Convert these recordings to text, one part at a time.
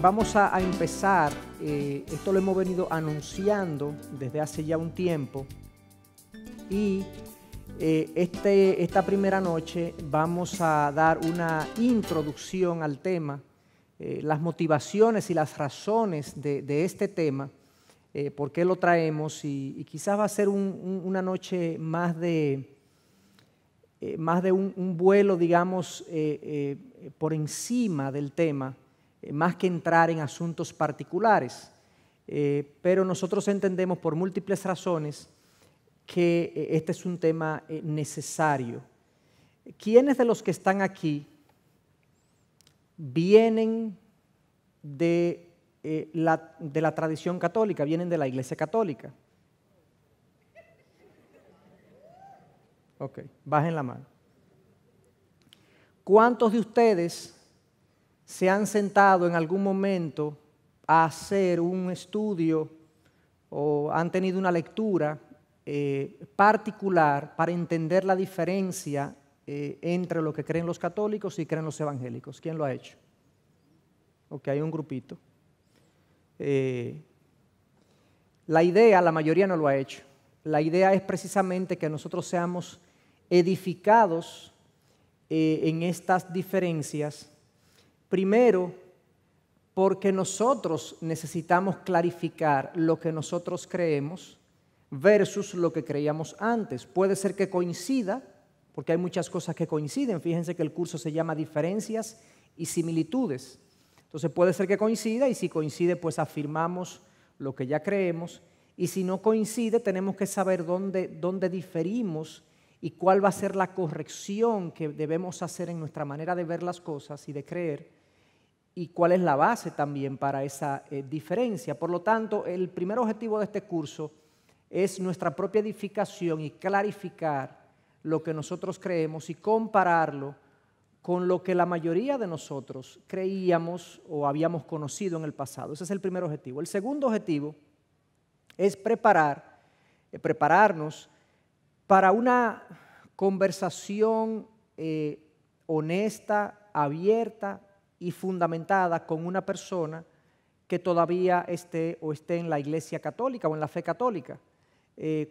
vamos a empezar, esto lo hemos venido anunciando desde hace ya un tiempo, y esta primera noche vamos a dar una introducción al tema, las motivaciones y las razones de este tema, por qué lo traemos, y quizás va a ser una noche más de un vuelo, digamos, por encima del tema, más que entrar en asuntos particulares. Pero nosotros entendemos por múltiples razones que este es un tema necesario. ¿Quiénes de los que están aquí vienen de la tradición católica, vienen de la Iglesia Católica? Ok, bajen la mano. ¿Cuántos de ustedes se han sentado en algún momento a hacer un estudio o han tenido una lectura particular para entender la diferencia entre lo que creen los católicos y creen los evangélicos? ¿Quién lo ha hecho? Ok, hay un grupito. La mayoría no lo ha hecho. La idea es precisamente que nosotros seamos edificados en estas diferencias. Primero, porque nosotros necesitamos clarificar lo que nosotros creemos versus lo que creíamos antes. Puede ser que coincida, porque hay muchas cosas que coinciden. Fíjense que el curso se llama Diferencias y Similitudes. Entonces puede ser que coincida, y si coincide, pues afirmamos lo que ya creemos. Y si no coincide, tenemos que saber dónde diferimos y cuál va a ser la corrección que debemos hacer en nuestra manera de ver las cosas y de creer, y cuál es la base también para esa diferencia. Por lo tanto, el primer objetivo de este curso es nuestra propia edificación y clarificar lo que nosotros creemos y compararlo con lo que la mayoría de nosotros creíamos o habíamos conocido en el pasado. Ese es el primer objetivo. El segundo objetivo es prepararnos para una conversación honesta, abierta y fundamentada con una persona que todavía esté en la Iglesia Católica o en la fe católica.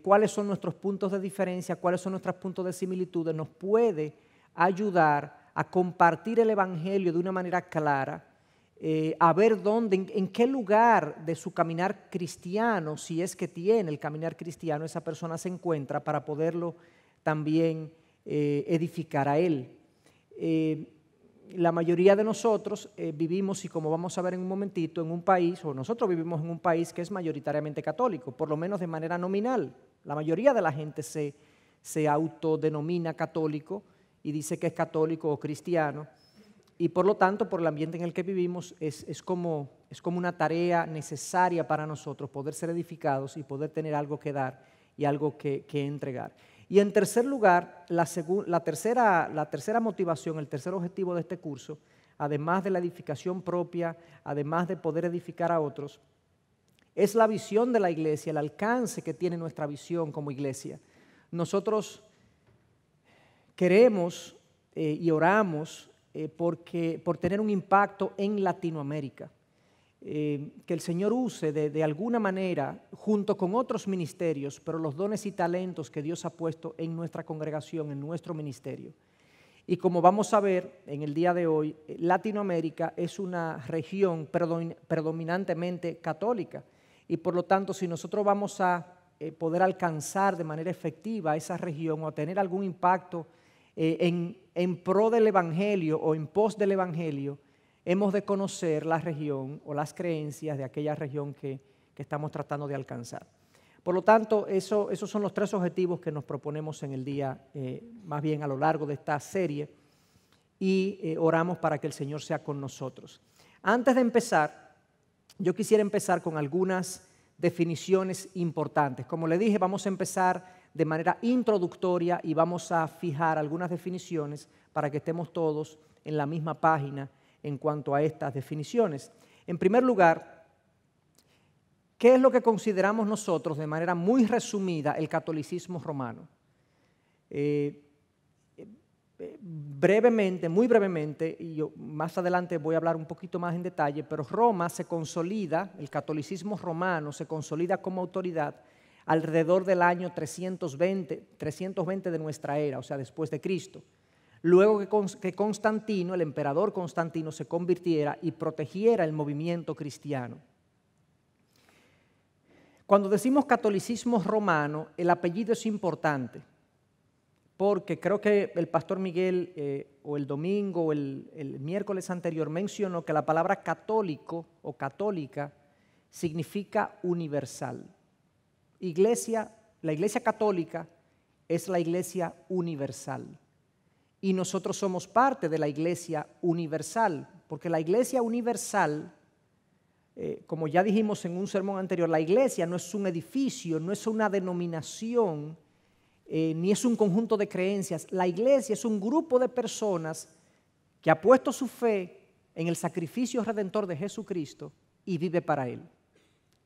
Cuáles son nuestros puntos de diferencia, cuáles son nuestros puntos de similitudes, nos puede ayudar a compartir el Evangelio de una manera clara, a ver en qué lugar de su caminar cristiano, si es que tiene el caminar cristiano, esa persona se encuentra, para poderlo también edificar a él. La mayoría de nosotros vivimos, y como vamos a ver en un momentito, en un país, o nosotros vivimos en un país que es mayoritariamente católico, por lo menos de manera nominal. La mayoría de la gente se autodenomina católico y dice que es católico o cristiano, y por lo tanto, por el ambiente en el que vivimos, es como una tarea necesaria para nosotros poder ser edificados y poder tener algo que dar y algo que entregar. Y en tercer lugar, la tercera motivación, el tercer objetivo de este curso, además de la edificación propia, además de poder edificar a otros, es la visión de la iglesia, el alcance que tiene nuestra visión como iglesia. Nosotros queremos y oramos por tener un impacto en Latinoamérica. Que el Señor use de alguna manera, junto con otros ministerios, pero los dones y talentos que Dios ha puesto en nuestra congregación, en nuestro ministerio. Y como vamos a ver en el día de hoy, Latinoamérica es una región predominantemente católica, y por lo tanto, si nosotros vamos a poder alcanzar de manera efectiva esa región o a tener algún impacto en pro del Evangelio o en pos del Evangelio, hemos de conocer la región o las creencias de aquella región que estamos tratando de alcanzar. Por lo tanto, esos son los tres objetivos que nos proponemos en el día, más bien a lo largo de esta serie, y oramos para que el Señor sea con nosotros. Antes de empezar, yo quisiera empezar con algunas definiciones importantes. Como le dije, vamos a empezar de manera introductoria y vamos a fijar algunas definiciones para que estemos todos en la misma página en cuanto a estas definiciones. En primer lugar, ¿qué es lo que consideramos nosotros de manera muy resumida el catolicismo romano? brevemente, muy brevemente, y yo más adelante voy a hablar un poquito más en detalle, pero Roma se consolida, el catolicismo romano se consolida como autoridad alrededor del año 320 de nuestra era, o sea, después de Cristo. Luego que Constantino, el emperador Constantino, se convirtiera y protegiera el movimiento cristiano. Cuando decimos catolicismo romano, el apellido es importante, porque creo que el pastor Miguel o el domingo o el miércoles anterior mencionó que la palabra católico o católica significa universal. La iglesia católica es la iglesia universal y nosotros somos parte de la iglesia universal, porque la iglesia universal, como ya dijimos en un sermón anterior, la iglesia no es un edificio, no es una denominación, ni es un conjunto de creencias. La iglesia es un grupo de personas que ha puesto su fe en el sacrificio redentor de Jesucristo y vive para Él.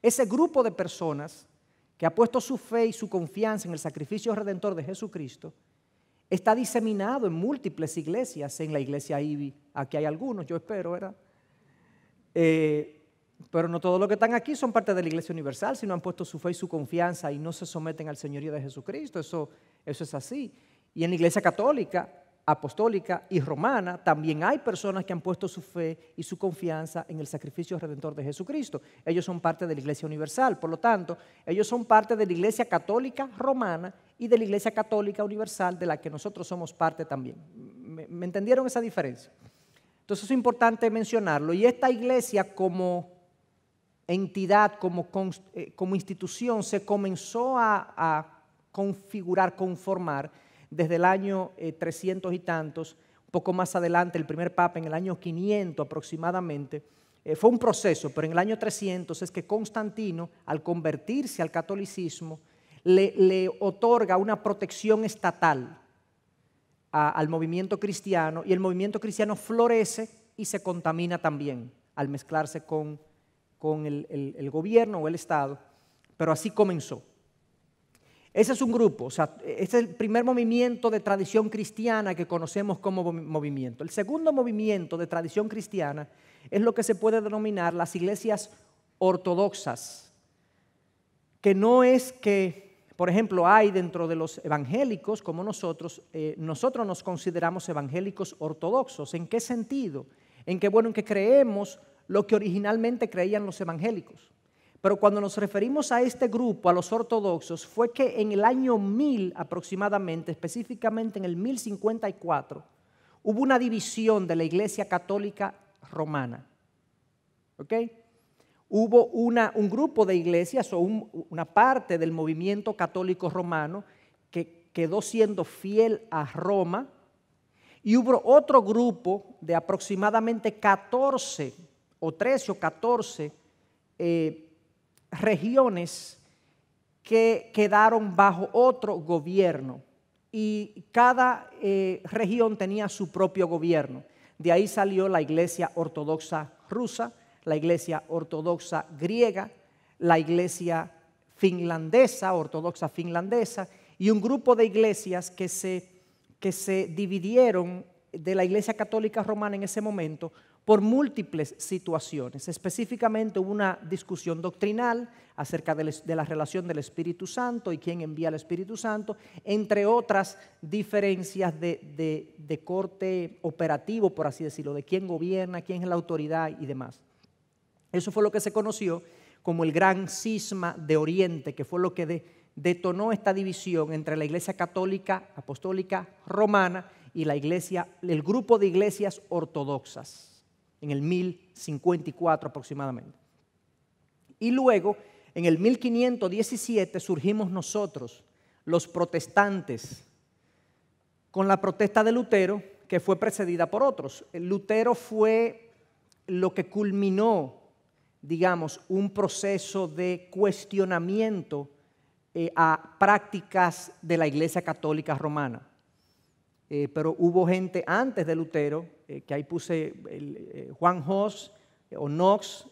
Ese grupo de personas que ha puesto su fe y su confianza en el sacrificio redentor de Jesucristo está diseminado en múltiples iglesias. En la iglesia IBI, aquí hay algunos, yo espero, ¿verdad? Pero no todos los que están aquí son parte de la Iglesia Universal, sino han puesto su fe y su confianza y no se someten al señorío de Jesucristo. Eso es así. Y en la Iglesia Católica, Apostólica y Romana también hay personas que han puesto su fe y su confianza en el sacrificio redentor de Jesucristo. Ellos son parte de la Iglesia Universal. Por lo tanto, ellos son parte de la Iglesia Católica Romana y de la Iglesia Católica Universal, de la que nosotros somos parte también. ¿Me entendieron esa diferencia? Entonces es importante mencionarlo. Y esta iglesia como entidad, como institución, se comenzó a configurar, conformar desde el año 300 y tantos, un poco más adelante, el primer papa en el año 500 aproximadamente. Fue un proceso, pero en el año 300 es que Constantino, al convertirse al catolicismo, le otorga una protección estatal al movimiento cristiano, y el movimiento cristiano florece y se contamina también al mezclarse con el gobierno o el Estado, pero así comenzó. Ese es un grupo, o sea, ese es el primer movimiento de tradición cristiana que conocemos como movimiento. El segundo movimiento de tradición cristiana es lo que se puede denominar las iglesias ortodoxas, que no es que, por ejemplo, hay dentro de los evangélicos como nosotros nos consideramos evangélicos ortodoxos. ¿En qué sentido? En que creemos lo que originalmente creían los evangélicos. Pero cuando nos referimos a este grupo, a los ortodoxos, fue que en el año 1000 aproximadamente, específicamente en el 1054, hubo una división de la Iglesia Católica Romana. ¿Ok? Hubo un grupo de iglesias o una parte del movimiento católico romano que quedó siendo fiel a Roma, y hubo otro grupo de aproximadamente 14 o 13 o 14 regiones que quedaron bajo otro gobierno, y cada región tenía su propio gobierno. De ahí salió la Iglesia Ortodoxa rusa, la Iglesia Ortodoxa griega, la Iglesia finlandesa, ortodoxa finlandesa, y un grupo de iglesias que se dividieron de la Iglesia Católica Romana en ese momento por múltiples situaciones. Específicamente hubo una discusión doctrinal acerca de la relación del Espíritu Santo y quién envía al Espíritu Santo, entre otras diferencias de corte operativo, por así decirlo, de quién gobierna, quién es la autoridad y demás. Eso fue lo que se conoció como el Gran Cisma de Oriente, que fue lo que detonó esta división entre la Iglesia Católica Apostólica Romana y el grupo de iglesias ortodoxas, en el 1054 aproximadamente. Y luego, en el 1517, surgimos nosotros, los protestantes, con la protesta de Lutero, que fue precedida por otros. Lutero fue lo que culminó, digamos, un proceso de cuestionamiento a prácticas de la Iglesia Católica Romana. Pero hubo gente antes de Lutero, que ahí puse Juan Hus o Knox,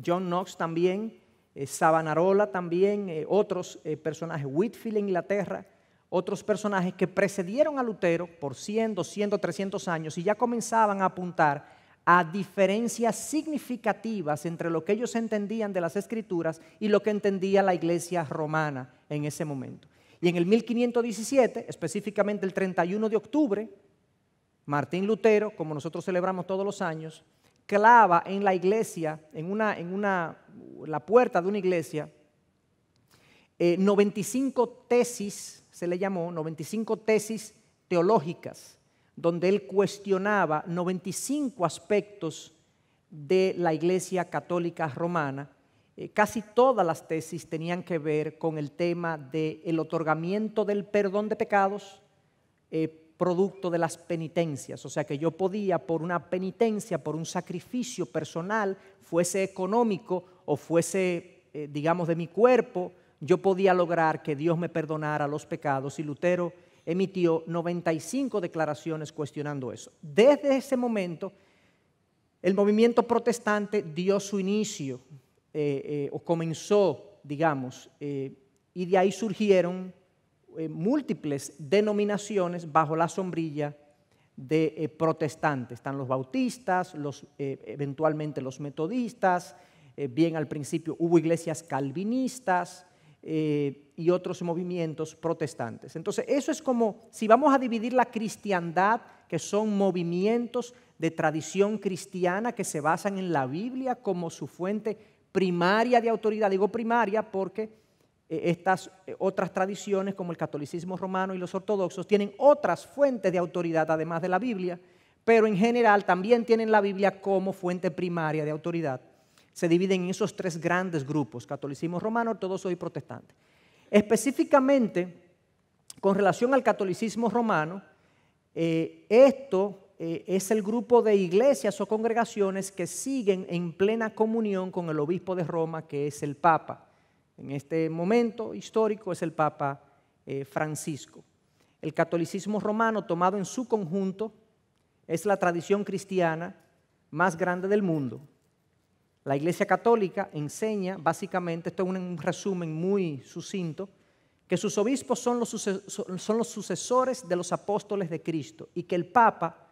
John Knox también, Savonarola también, otros personajes, Whitefield en Inglaterra, otros personajes que precedieron a Lutero por 100, 200, 300 años y ya comenzaban a apuntar a diferencias significativas entre lo que ellos entendían de las Escrituras y lo que entendía la Iglesia romana en ese momento. Y en el 1517, específicamente el 31 de octubre, Martín Lutero, como nosotros celebramos todos los años, clava en la iglesia, la puerta de una iglesia, 95 tesis, se le llamó, 95 tesis teológicas, donde él cuestionaba 95 aspectos de la Iglesia Católica Romana. Casi todas las tesis tenían que ver con el tema del otorgamiento del perdón de pecados, producto de las penitencias. O sea que yo podía, por una penitencia, por un sacrificio personal, fuese económico o fuese, digamos, de mi cuerpo, yo podía lograr que Dios me perdonara los pecados, y Lutero emitió 95 declaraciones cuestionando eso. Desde ese momento, el movimiento protestante dio su inicio, o comenzó, digamos, y de ahí surgieron múltiples denominaciones bajo la sombrilla de protestantes. Están los bautistas, eventualmente los metodistas, bien al principio hubo iglesias calvinistas, y otros movimientos protestantes. Entonces, eso es como, si vamos a dividir la cristiandad, que son movimientos de tradición cristiana que se basan en la Biblia como su fuente primaria de autoridad. Digo primaria porque estas otras tradiciones, como el catolicismo romano y los ortodoxos, tienen otras fuentes de autoridad además de la Biblia, pero en general también tienen la Biblia como fuente primaria de autoridad. Se dividen en esos tres grandes grupos: catolicismo romano, ortodoxo y protestante. Específicamente, con relación al catolicismo romano, esto es el grupo de iglesias o congregaciones que siguen en plena comunión con el obispo de Roma, que es el Papa. En este momento histórico es el Papa Francisco. El catolicismo romano, tomado en su conjunto, es la tradición cristiana más grande del mundo. La Iglesia Católica enseña, básicamente, esto es un resumen muy sucinto, que sus obispos son los sucesores de los apóstoles de Cristo y que el Papa,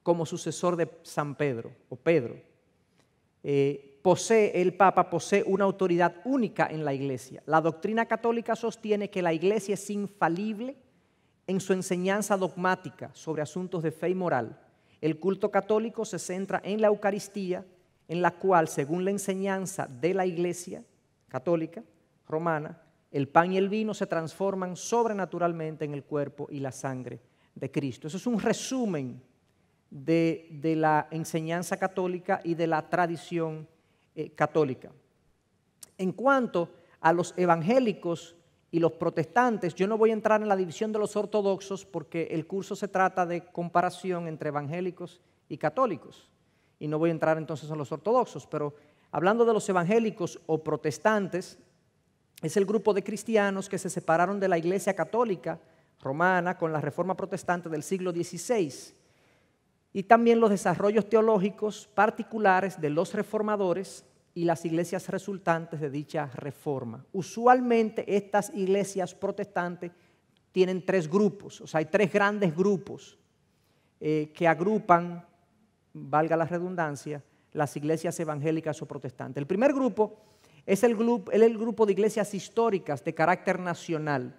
como sucesor de San Pedro o Pedro, el Papa posee una autoridad única en la Iglesia. La doctrina católica sostiene que la Iglesia es infalible en su enseñanza dogmática sobre asuntos de fe y moral. El culto católico se centra en la Eucaristía, en la cual, según la enseñanza de la Iglesia Católica Romana, el pan y el vino se transforman sobrenaturalmente en el cuerpo y la sangre de Cristo. Eso es un resumen de la enseñanza católica y de la tradición católica. En cuanto a los evangélicos y los protestantes, yo no voy a entrar en la división de los ortodoxos porque el curso se trata de comparación entre evangélicos y católicos. Y no voy a entrar entonces en los ortodoxos, pero hablando de los evangélicos o protestantes, es el grupo de cristianos que se separaron de la Iglesia Católica Romana con la Reforma Protestante del siglo XVI, y también los desarrollos teológicos particulares de los reformadores y las iglesias resultantes de dicha reforma. Usualmente estas iglesias protestantes tienen tres grupos, o sea, hay tres grandes grupos que agrupan, valga la redundancia, las iglesias evangélicas o protestantes. El primer grupo es el grupo de iglesias históricas de carácter nacional,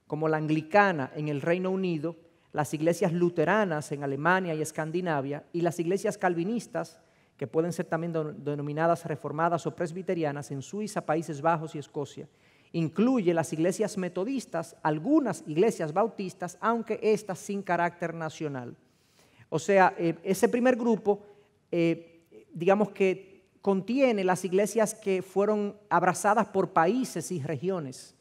como la anglicana en el Reino Unido, las iglesias luteranas en Alemania y Escandinavia, y las iglesias calvinistas, que pueden ser también denominadas reformadas o presbiterianas, en Suiza, Países Bajos y Escocia. Incluye las iglesias metodistas, algunas iglesias bautistas, aunque estas sin carácter nacional. O sea, ese primer grupo, digamos que contiene las iglesias que fueron abrazadas por países y regiones.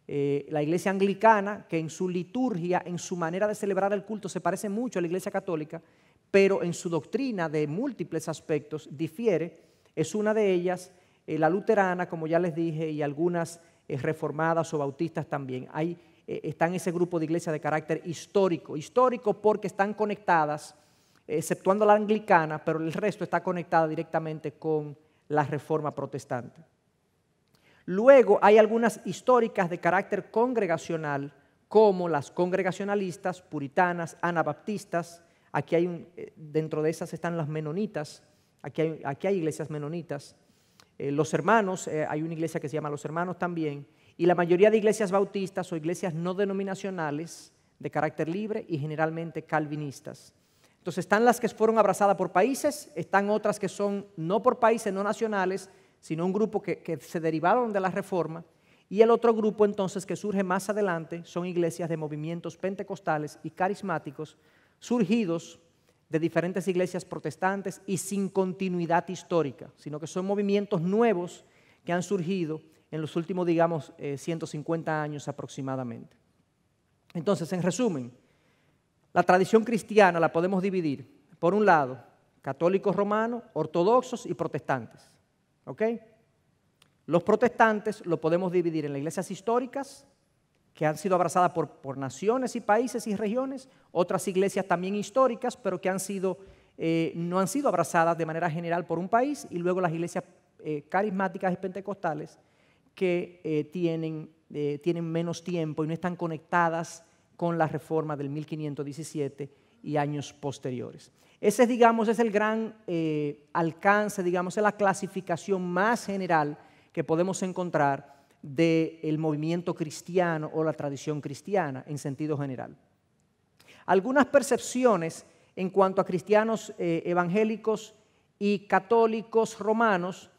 La iglesia anglicana, que en su liturgia, en su manera de celebrar el culto, se parece mucho a la iglesia católica, pero en su doctrina de múltiples aspectos difiere. Es una de ellas. La luterana, como ya les dije, y algunas reformadas o bautistas también. Está en ese grupo de iglesias de carácter histórico. Histórico porque están conectadas, exceptuando la anglicana, pero el resto está conectada directamente con la Reforma Protestante. Luego hay algunas históricas de carácter congregacional, como las congregacionalistas, puritanas, anabaptistas. Aquí dentro de esas están las menonitas, aquí hay iglesias menonitas. Los hermanos, hay una iglesia que se llama Los Hermanos también, y la mayoría de iglesias bautistas o iglesias no denominacionales de carácter libre y generalmente calvinistas. Entonces están las que fueron abrazadas por países, están otras que son no por países, no nacionales, sino un grupo que se derivaron de la Reforma, y el otro grupo entonces que surge más adelante son iglesias de movimientos pentecostales y carismáticos surgidos de diferentes iglesias protestantes y sin continuidad histórica, sino que son movimientos nuevos que han surgido en los últimos, digamos, 150 años aproximadamente. Entonces, en resumen, la tradición cristiana la podemos dividir, por un lado, católicos romanos, ortodoxos y protestantes. ¿Ok? Los protestantes lo podemos dividir en las iglesias históricas, que han sido abrazadas por naciones y países y regiones, otras iglesias también históricas, pero que no han sido abrazadas de manera general por un país, y luego las iglesias carismáticas y pentecostales que tienen menos tiempo y no están conectadas con la Reforma del 1517 y años posteriores. Ese, digamos, es el gran alcance, digamos, es la clasificación más general que podemos encontrar del movimiento cristiano o la tradición cristiana en sentido general. Algunas percepciones en cuanto a cristianos evangélicos y católicos romanos,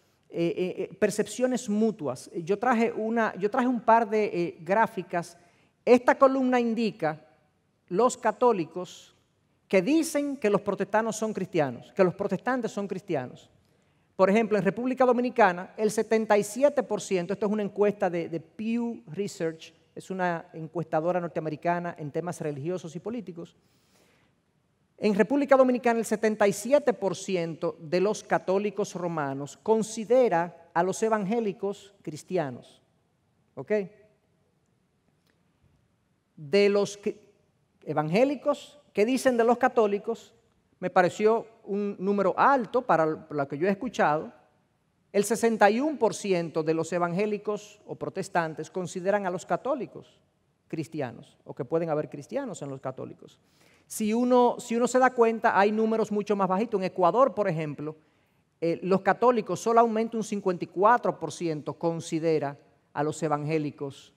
percepciones mutuas. Yo traje un par de gráficas. Esta columna indica los católicos que dicen que los protestantes son cristianos, que los protestantes son cristianos. Por ejemplo, en República Dominicana, el 77%, esto es una encuesta de Pew Research, es una encuestadora norteamericana en temas religiosos y políticos. En República Dominicana, el 77% de los católicos romanos considera a los evangélicos cristianos. ¿Ok? De los evangélicos, ¿qué dicen de los católicos? Me pareció un número alto para lo que yo he escuchado. El 61% de los evangélicos o protestantes consideran a los católicos cristianos, o que pueden haber cristianos en los católicos. Si uno se da cuenta, hay números mucho más bajitos. En Ecuador, por ejemplo, los católicos solamente un 54% considera a los evangélicos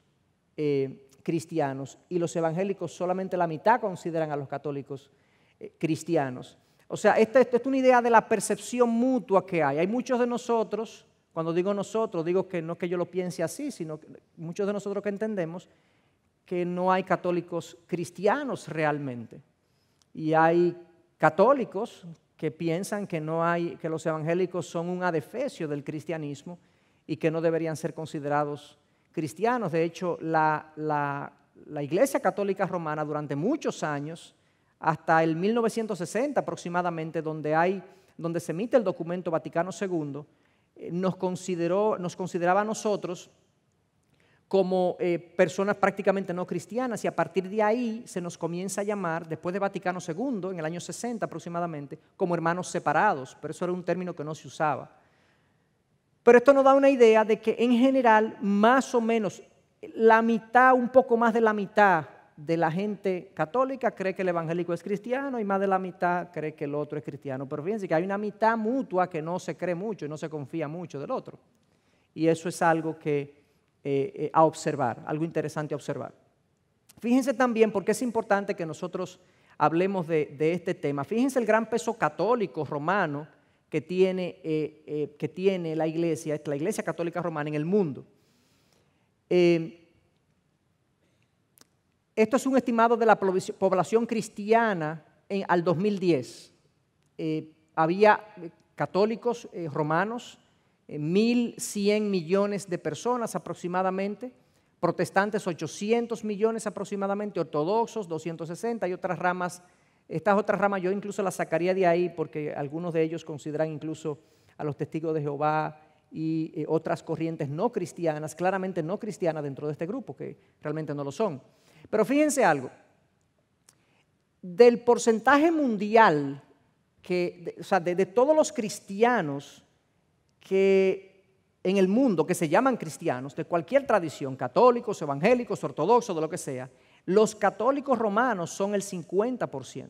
cristianos, y los evangélicos solamente la mitad consideran a los católicos cristianos. O sea, esta es una idea de la percepción mutua que hay. Hay muchos de nosotros, cuando digo nosotros, digo que no es que yo lo piense así, sino que muchos de nosotros que entendemos que no hay católicos cristianos realmente. Y hay católicos que piensan que los evangélicos son un adefesio del cristianismo y que no deberían ser considerados cristianos. De hecho, la Iglesia Católica Romana durante muchos años, hasta el 1960 aproximadamente, donde se emite el documento Vaticano II, nos consideraba a nosotros como personas prácticamente no cristianas, y a partir de ahí se nos comienza a llamar, después de Vaticano II, en el año 60 aproximadamente, como hermanos separados, pero eso era un término que no se usaba. Pero esto nos da una idea de que en general, más o menos, la mitad, un poco más de la mitad de la gente católica cree que el evangélico es cristiano, y más de la mitad cree que el otro es cristiano. Pero fíjense que hay una mitad mutua que no se cree mucho y no se confía mucho del otro. Y eso es algo a observar, algo interesante a observar. Fíjense también por qué es importante que nosotros hablemos de este tema. Fíjense el gran peso católico romano que tiene la Iglesia Católica Romana en el mundo. Esto es un estimado de la población cristiana al 2010. Había católicos romanos, 1.100 millones de personas aproximadamente, protestantes 800 millones aproximadamente, ortodoxos 260 y otras ramas. Estas otras ramas yo incluso las sacaría de ahí porque algunos de ellos consideran incluso a los testigos de Jehová y otras corrientes no cristianas, claramente no cristianas dentro de este grupo, que realmente no lo son. Pero fíjense algo, del porcentaje mundial, de todos los cristianos que en el mundo que se llaman cristianos, de cualquier tradición, católicos, evangélicos, ortodoxos, de lo que sea, Los católicos romanos son el 50%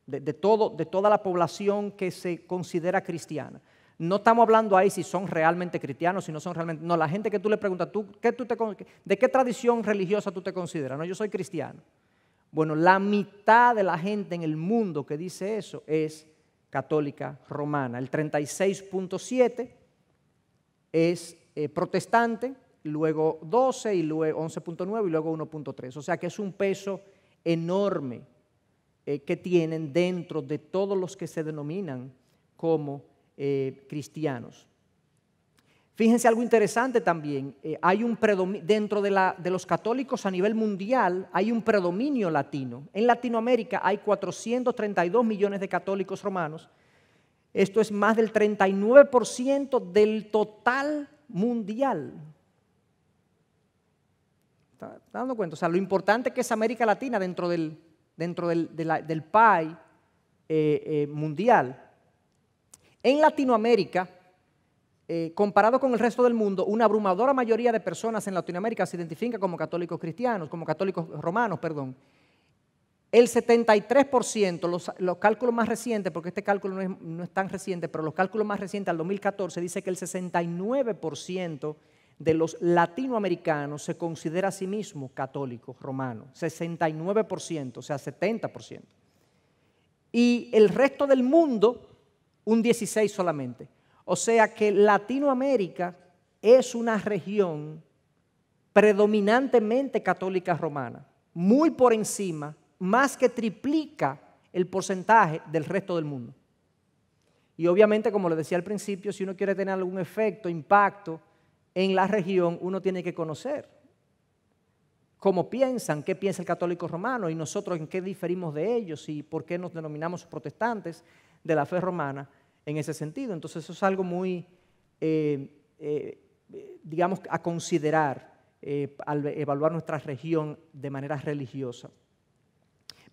de toda la población que se considera cristiana. No estamos hablando ahí si son realmente cristianos, si no son realmente... No, la gente que tú le preguntas, ¿de qué tradición religiosa tú te consideras? No, yo soy cristiano. Bueno, la mitad de la gente en el mundo que dice eso es católica romana. El 36.7% es protestante, luego 12 y luego 11.9 y luego 1.3. O sea que es un peso enorme que tienen dentro de todos los que se denominan como cristianos. Fíjense algo interesante también, hay un dentro de los católicos a nivel mundial hay un predominio latino. En Latinoamérica hay 432 millones de católicos romanos. Esto es más del 39% del total mundial. ¿Está dando cuenta? O sea, lo importante que es América Latina dentro del PAI mundial. En Latinoamérica, comparado con el resto del mundo, una abrumadora mayoría de personas en Latinoamérica se identifican como católicos cristianos, como católicos romanos, perdón. El 73%, los cálculos más recientes, porque este cálculo no es tan reciente, pero los cálculos más recientes al 2014 dice que el 69% de los latinoamericanos se considera a sí mismo católico romano. 69%, o sea, 70%. Y el resto del mundo, un 16% solamente. O sea que Latinoamérica es una región predominantemente católica romana, muy por encima, más que triplica el porcentaje del resto del mundo. Y obviamente, como les decía al principio, si uno quiere tener algún efecto, impacto en la región, uno tiene que conocer cómo piensan, qué piensa el católico romano y nosotros en qué diferimos de ellos y por qué nos denominamos protestantes de la fe romana en ese sentido. Entonces eso es algo muy, digamos, a considerar al evaluar nuestra región de manera religiosa.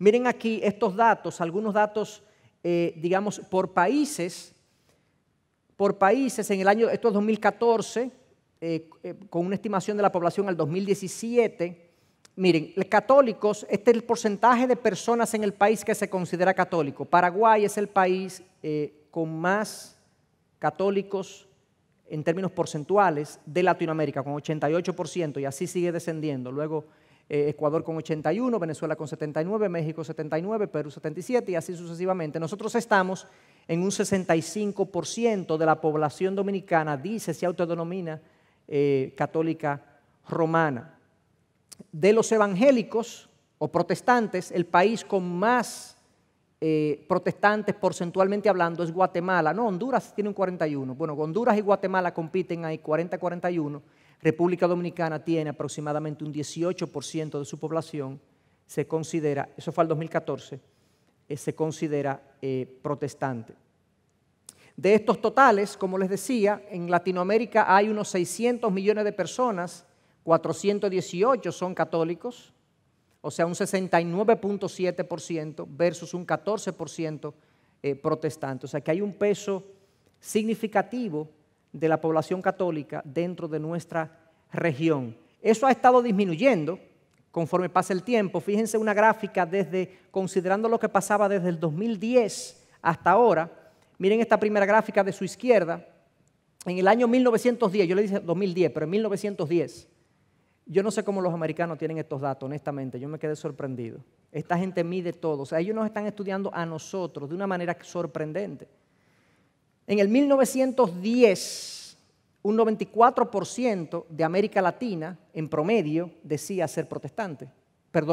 Miren aquí estos datos, algunos datos, digamos, por países en el año, esto es 2014, con una estimación de la población al 2017. Miren, los católicos, este es el porcentaje de personas en el país que se considera católico. Paraguay es el país con más católicos en términos porcentuales de Latinoamérica, con 88%, y así sigue descendiendo. Luego Ecuador con 81%, Venezuela con 79%, México 79%, Perú 77% y así sucesivamente. Nosotros estamos en un 65% de la población dominicana, dice, se autodenomina católica romana. De los evangélicos o protestantes, el país con más protestantes porcentualmente hablando es Guatemala. No, Honduras tiene un 41%. Bueno, Honduras y Guatemala compiten ahí 40-41%. República Dominicana tiene aproximadamente un 18% de su población, se considera, eso fue al 2014, se considera protestante. De estos totales, como les decía, en Latinoamérica hay unos 600 millones de personas, 418 son católicos, o sea, un 69.7% versus un 14% protestante. O sea, que hay un peso significativo de la población católica dentro de nuestra región. Eso ha estado disminuyendo conforme pasa el tiempo. Fíjense una gráfica considerando lo que pasaba desde el 2010 hasta ahora. Miren esta primera gráfica de su izquierda. En el año 1910, yo le dije 2010, pero en 1910, yo no sé cómo los americanos tienen estos datos, honestamente, yo me quedé sorprendido. Esta gente mide todo, o sea, ellos nos están estudiando a nosotros de una manera sorprendente. En el 1910, un 94% de América Latina, en promedio, decía ser protestante,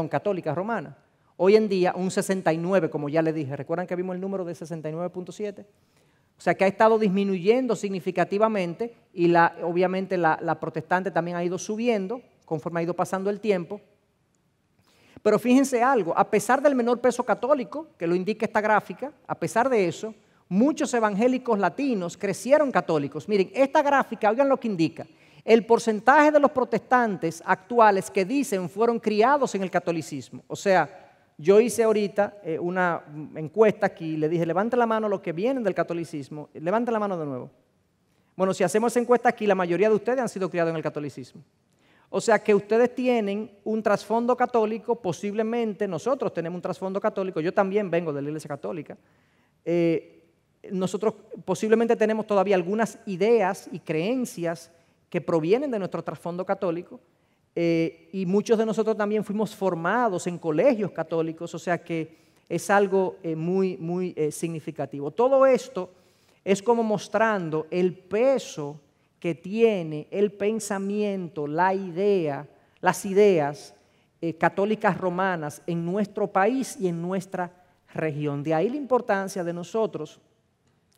católica romana. Hoy en día, un 69%, como ya le dije. ¿Recuerdan que vimos el número de 69.7%? O sea, que ha estado disminuyendo significativamente y obviamente la protestante también ha ido subiendo conforme ha ido pasando el tiempo. Pero fíjense algo, a pesar del menor peso católico, que lo indica esta gráfica, a pesar de eso, muchos evangélicos latinos crecieron católicos. Miren, esta gráfica, oigan lo que indica. El porcentaje de los protestantes actuales que dicen fueron criados en el catolicismo. O sea, yo hice ahorita una encuesta aquí, le dije, levante la mano los que vienen del catolicismo. Levante la mano de nuevo. Bueno, si hacemos esa encuesta aquí, la mayoría de ustedes han sido criados en el catolicismo. O sea que ustedes tienen un trasfondo católico, posiblemente nosotros tenemos un trasfondo católico, yo también vengo de la Iglesia Católica. Nosotros posiblemente tenemos todavía algunas ideas y creencias que provienen de nuestro trasfondo católico, y muchos de nosotros también fuimos formados en colegios católicos, o sea que es algo muy significativo. Todo esto es como mostrando el peso que tiene el pensamiento, las ideas católicas romanas en nuestro país y en nuestra región. De ahí la importancia de nosotros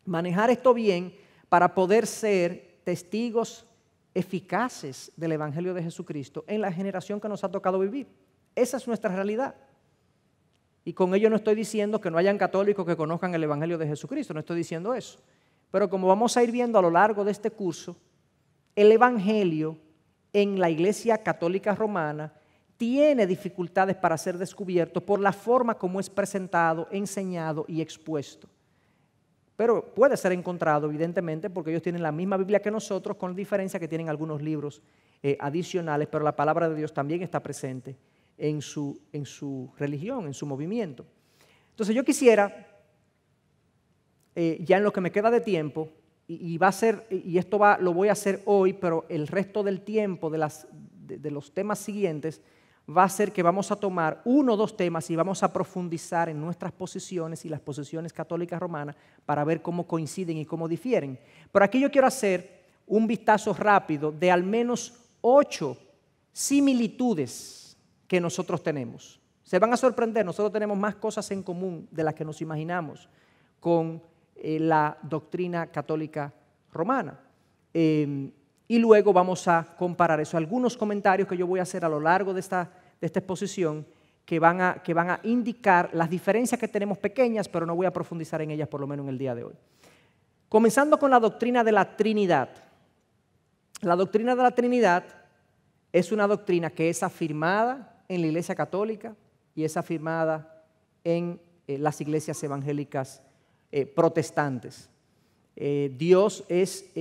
manejar esto bien para poder ser testigos eficaces del Evangelio de Jesucristo en la generación que nos ha tocado vivir. Esa es nuestra realidad. Y con ello no estoy diciendo que no hayan católicos que conozcan el Evangelio de Jesucristo, no estoy diciendo eso. Pero como vamos a ir viendo a lo largo de este curso, el Evangelio en la Iglesia Católica Romana tiene dificultades para ser descubierto por la forma como es presentado, enseñado y expuesto. Pero puede ser encontrado, evidentemente, porque ellos tienen la misma Biblia que nosotros, con la diferencia que tienen algunos libros adicionales, pero la palabra de Dios también está presente en su religión, en su movimiento. Entonces yo quisiera, ya en lo que me queda de tiempo, y esto lo voy a hacer hoy, pero el resto del tiempo de los temas siguientes va a ser que vamos a tomar uno o dos temas y vamos a profundizar en nuestras posiciones y las posiciones católicas romanas para ver cómo coinciden y cómo difieren. Pero aquí yo quiero hacer un vistazo rápido de al menos 8 similitudes que nosotros tenemos. Se van a sorprender, nosotros tenemos más cosas en común de las que nos imaginamos con la doctrina católica romana. Y luego vamos a comparar eso. Algunos comentarios que yo voy a hacer a lo largo de esta exposición que van a indicar las diferencias que tenemos pequeñas, pero no voy a profundizar en ellas por lo menos en el día de hoy. Comenzando con la doctrina de la Trinidad. La doctrina de la Trinidad es una doctrina que es afirmada en la Iglesia Católica y es afirmada en las iglesias evangélicas protestantes. Dios es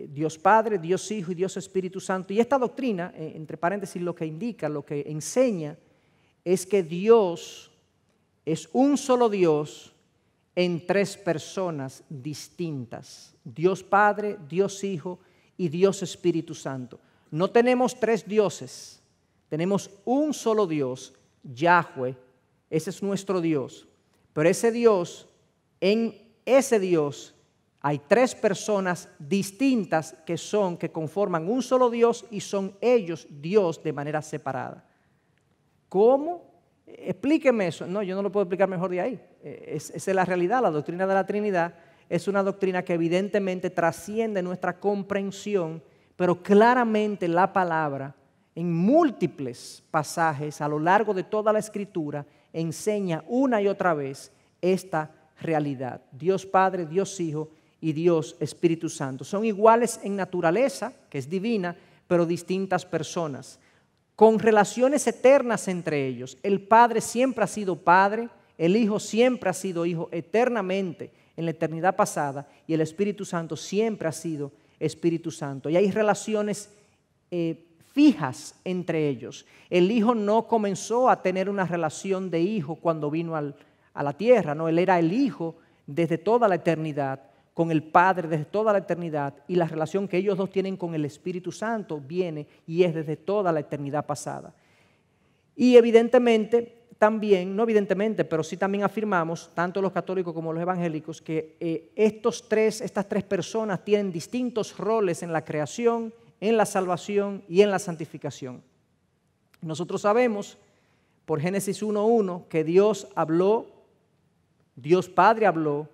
Dios Padre, Dios Hijo y Dios Espíritu Santo. Y esta doctrina, entre paréntesis, lo que indica, lo que enseña, es que Dios es un solo Dios en 3 personas distintas. Dios Padre, Dios Hijo y Dios Espíritu Santo. No tenemos 3 dioses, tenemos un solo Dios, Yahweh, ese es nuestro Dios. Pero en ese Dios hay 3 personas distintas que conforman un solo Dios y son ellos Dios de manera separada. ¿Cómo? Explíqueme eso. No, yo no lo puedo explicar mejor de ahí. Esa es la realidad. La doctrina de la Trinidad es una doctrina que evidentemente trasciende nuestra comprensión, pero claramente la palabra, en múltiples pasajes a lo largo de toda la Escritura, enseña una y otra vez esta realidad. Dios Padre, Dios Hijo y Dios Espíritu Santo. Son iguales en naturaleza, que es divina, pero distintas personas, con relaciones eternas entre ellos. El Padre siempre ha sido Padre, el Hijo siempre ha sido Hijo eternamente en la eternidad pasada, y el Espíritu Santo siempre ha sido Espíritu Santo. Y hay relaciones fijas entre ellos. El Hijo no comenzó a tener una relación de hijo cuando vino a la tierra, no, Él era el Hijo desde toda la eternidad, con el Padre desde toda la eternidad, y la relación que ellos dos tienen con el Espíritu Santo viene y es desde toda la eternidad pasada. Y evidentemente también, no evidentemente, pero sí también afirmamos, tanto los católicos como los evangélicos, que estas tres personas tienen distintos roles en la creación, en la salvación y en la santificación. Nosotros sabemos, por Génesis 1:1, que Dios habló, Dios Padre habló,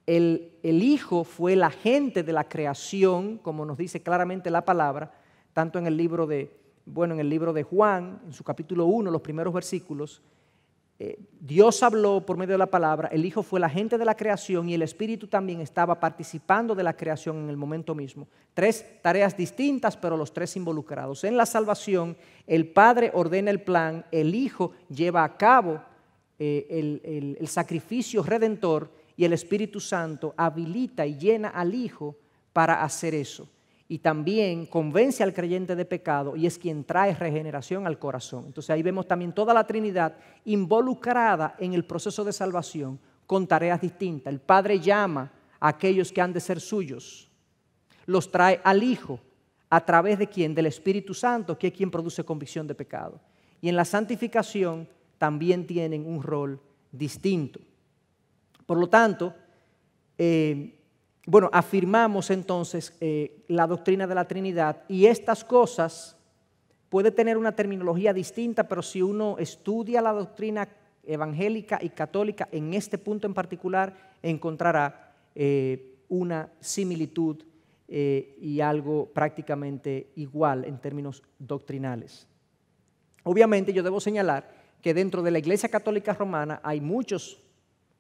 el Hijo fue el agente de la creación, como nos dice claramente la palabra, tanto en el libro de Juan, en su capítulo 1, los primeros versículos. Dios habló por medio de la palabra, el Hijo fue el agente de la creación y el Espíritu también estaba participando de la creación en el momento mismo. 3 tareas distintas, pero los 3 involucrados. En la salvación, el Padre ordena el plan, el Hijo lleva a cabo el sacrificio redentor y el Espíritu Santo habilita y llena al Hijo para hacer eso. y también convence al creyente de pecado y es quien trae regeneración al corazón. Entonces ahí vemos también toda la Trinidad involucrada en el proceso de salvación con tareas distintas. El Padre llama a aquellos que han de ser suyos, los trae al Hijo, ¿a través de quién? Del Espíritu Santo, que es quien produce convicción de pecado. Y en la santificación también tienen un rol distinto. Por lo tanto, afirmamos entonces la doctrina de la Trinidad, y estas cosas puede tener una terminología distinta, pero si uno estudia la doctrina evangélica y católica en este punto en particular, encontrará una similitud y algo prácticamente igual en términos doctrinales. Obviamente yo debo señalar que dentro de la Iglesia Católica Romana hay muchos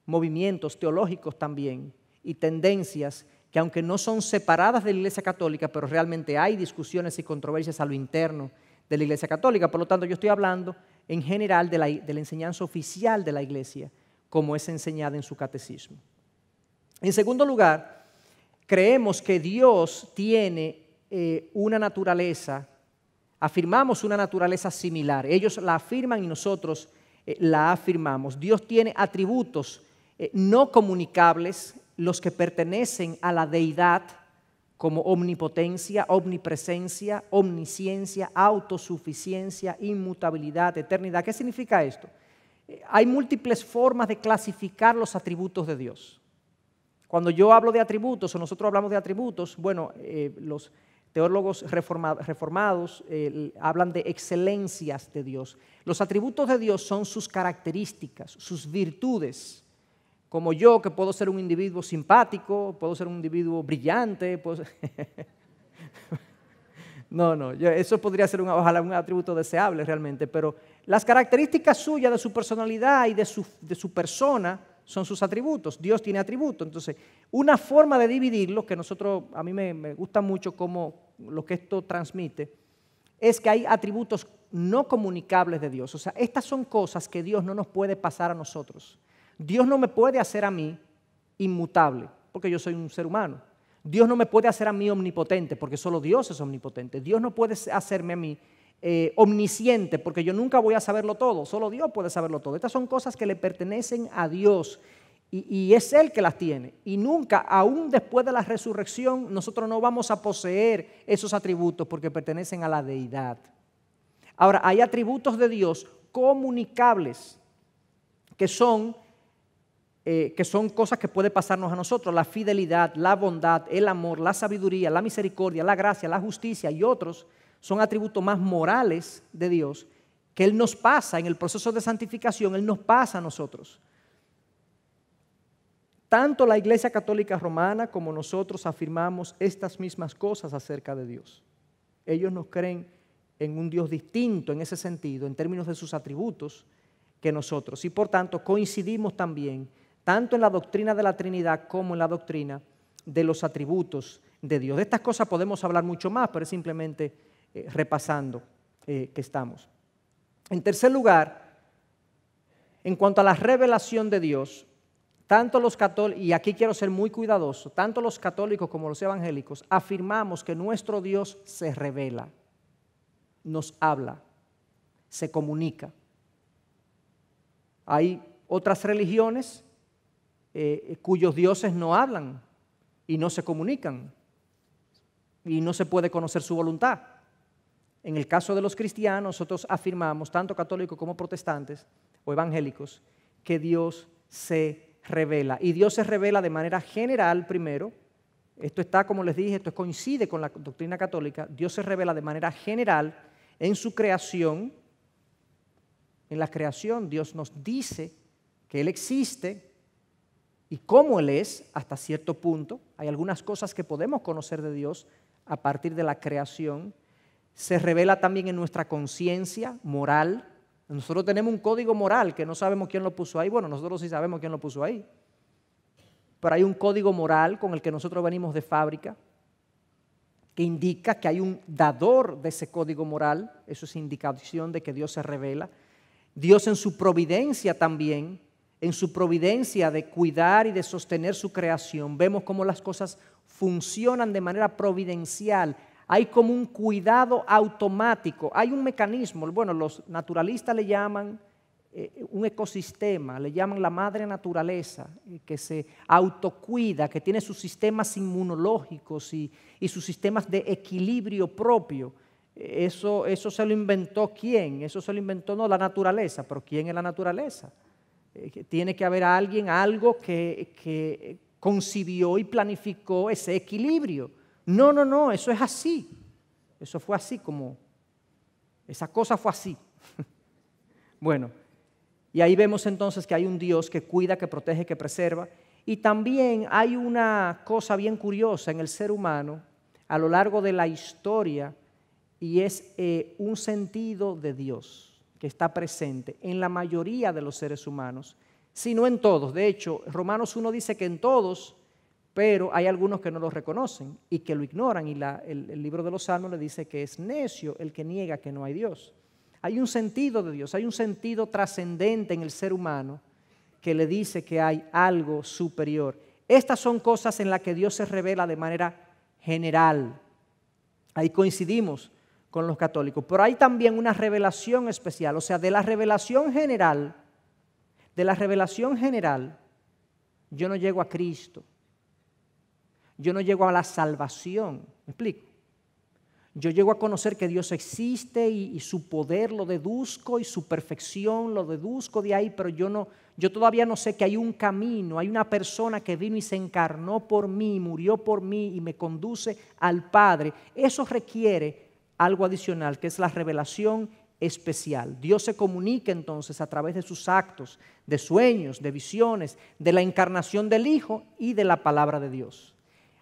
movimientos teológicos también y tendencias que, aunque no son separadas de la Iglesia Católica, pero realmente hay discusiones y controversias a lo interno de la Iglesia Católica. Por lo tanto, yo estoy hablando en general de la enseñanza oficial de la Iglesia, como es enseñada en su catecismo. En segundo lugar, creemos que Dios tiene una naturaleza, afirmamos una naturaleza similar. Ellos la afirman y nosotros la afirmamos. Dios tiene atributos no comunicables, los que pertenecen a la deidad, como omnipotencia, omnipresencia, omnisciencia, autosuficiencia, inmutabilidad, eternidad. ¿Qué significa esto? Hay múltiples formas de clasificar los atributos de Dios. Cuando yo hablo de atributos, o nosotros hablamos de atributos, los teólogos reformados hablan de excelencias de Dios. Los atributos de Dios son sus características, sus virtudes. Como yo, que puedo ser un individuo simpático, puedo ser un individuo brillante, eso podría ser ojalá un atributo deseable realmente, pero las características suyas de su personalidad y de su persona son sus atributos. Dios tiene atributos. Entonces, una forma de dividirlo, que a mí me gusta mucho como lo que esto transmite, es que hay atributos no comunicables de Dios. O sea, estas son cosas que Dios no nos puede pasar a nosotros. Dios no me puede hacer a mí inmutable, porque yo soy un ser humano. Dios no me puede hacer a mí omnipotente, porque solo Dios es omnipotente. Dios no puede hacerme a mí omnisciente, porque yo nunca voy a saberlo todo, solo Dios puede saberlo todo. Estas son cosas que le pertenecen a Dios y es Él que las tiene. Y nunca, aún después de la resurrección, nosotros no vamos a poseer esos atributos porque pertenecen a la deidad. Ahora, hay atributos de Dios comunicables que son cosas que puede pasarnos a nosotros: la fidelidad, la bondad, el amor, la sabiduría, la misericordia, la gracia, la justicia y otros. Son atributos más morales de Dios que Él nos pasa en el proceso de santificación, Él nos pasa a nosotros. Tanto la Iglesia Católica Romana como nosotros afirmamos estas mismas cosas acerca de Dios. Ellos nos creen en un Dios distinto en ese sentido, en términos de sus atributos, que nosotros. Y por tanto coincidimos también, tanto en la doctrina de la Trinidad como en la doctrina de los atributos de Dios. De estas cosas podemos hablar mucho más, pero es simplemente repasando que estamos. En tercer lugar, en cuanto a la revelación de Dios, tanto los católicos, y aquí quiero ser muy cuidadoso, tanto los católicos como los evangélicos afirmamos que nuestro Dios se revela, nos habla, se comunica. Hay otras religiones cuyos dioses no hablan y no se comunican y no se puede conocer su voluntad. En el caso de los cristianos, nosotros afirmamos, tanto católicos como protestantes o evangélicos, que Dios se revela. Y Dios se revela de manera general primero. Esto está, como les dije, esto coincide con la doctrina católica. Dios se revela de manera general en su creación. En la creación Dios nos dice que Él existe y cómo Él es hasta cierto punto. Hay algunas cosas que podemos conocer de Dios a partir de la creación. Se revela también en nuestra conciencia moral. Nosotros tenemos un código moral que no sabemos quién lo puso ahí. Bueno, nosotros sí sabemos quién lo puso ahí. Pero hay un código moral con el que nosotros venimos de fábrica que indica que hay un dador de ese código moral. Eso es indicación de que Dios se revela. Dios en su providencia también en su providencia de cuidar y de sostener su creación. Vemos cómo las cosas funcionan de manera providencial. Hay como un cuidado automático, hay un mecanismo. Bueno, los naturalistas le llaman un ecosistema, le llaman la madre naturaleza, que se autocuida, que tiene sus sistemas inmunológicos y sus sistemas de equilibrio propio. Eso se lo inventó ¿quién? Eso se lo inventó no la naturaleza, pero ¿quién es la naturaleza? Tiene que haber alguien, algo que concibió y planificó ese equilibrio. No, eso es así. Eso fue así como, esa cosa fue así. Bueno, y ahí vemos entonces que hay un Dios que cuida, que protege, que preserva. Y también hay una cosa bien curiosa en el ser humano a lo largo de la historia, y es un sentido de Dios que está presente en la mayoría de los seres humanos, si no en todos. De hecho, Romanos 1 dice que en todos, pero hay algunos que no lo reconocen y que lo ignoran, y el libro de los Salmos le dice que es necio el que niega que no hay Dios. Hay un sentido de Dios, hay un sentido trascendente en el ser humano que le dice que hay algo superior. Estas son cosas en las que Dios se revela de manera general. Ahí coincidimos con los católicos, pero hay también una revelación especial, o sea, de la revelación general, yo no llego a Cristo, yo no llego a la salvación, ¿me explico? Yo llego a conocer que Dios existe y su poder lo deduzco y su perfección lo deduzco de ahí, pero yo todavía no sé que hay un camino, hay una persona que vino y se encarnó por mí, murió por mí y me conduce al Padre. Eso requiere algo adicional, que es la revelación especial. Dios se comunica entonces a través de sus actos, de sueños, de visiones, de la encarnación del Hijo y de la palabra de Dios.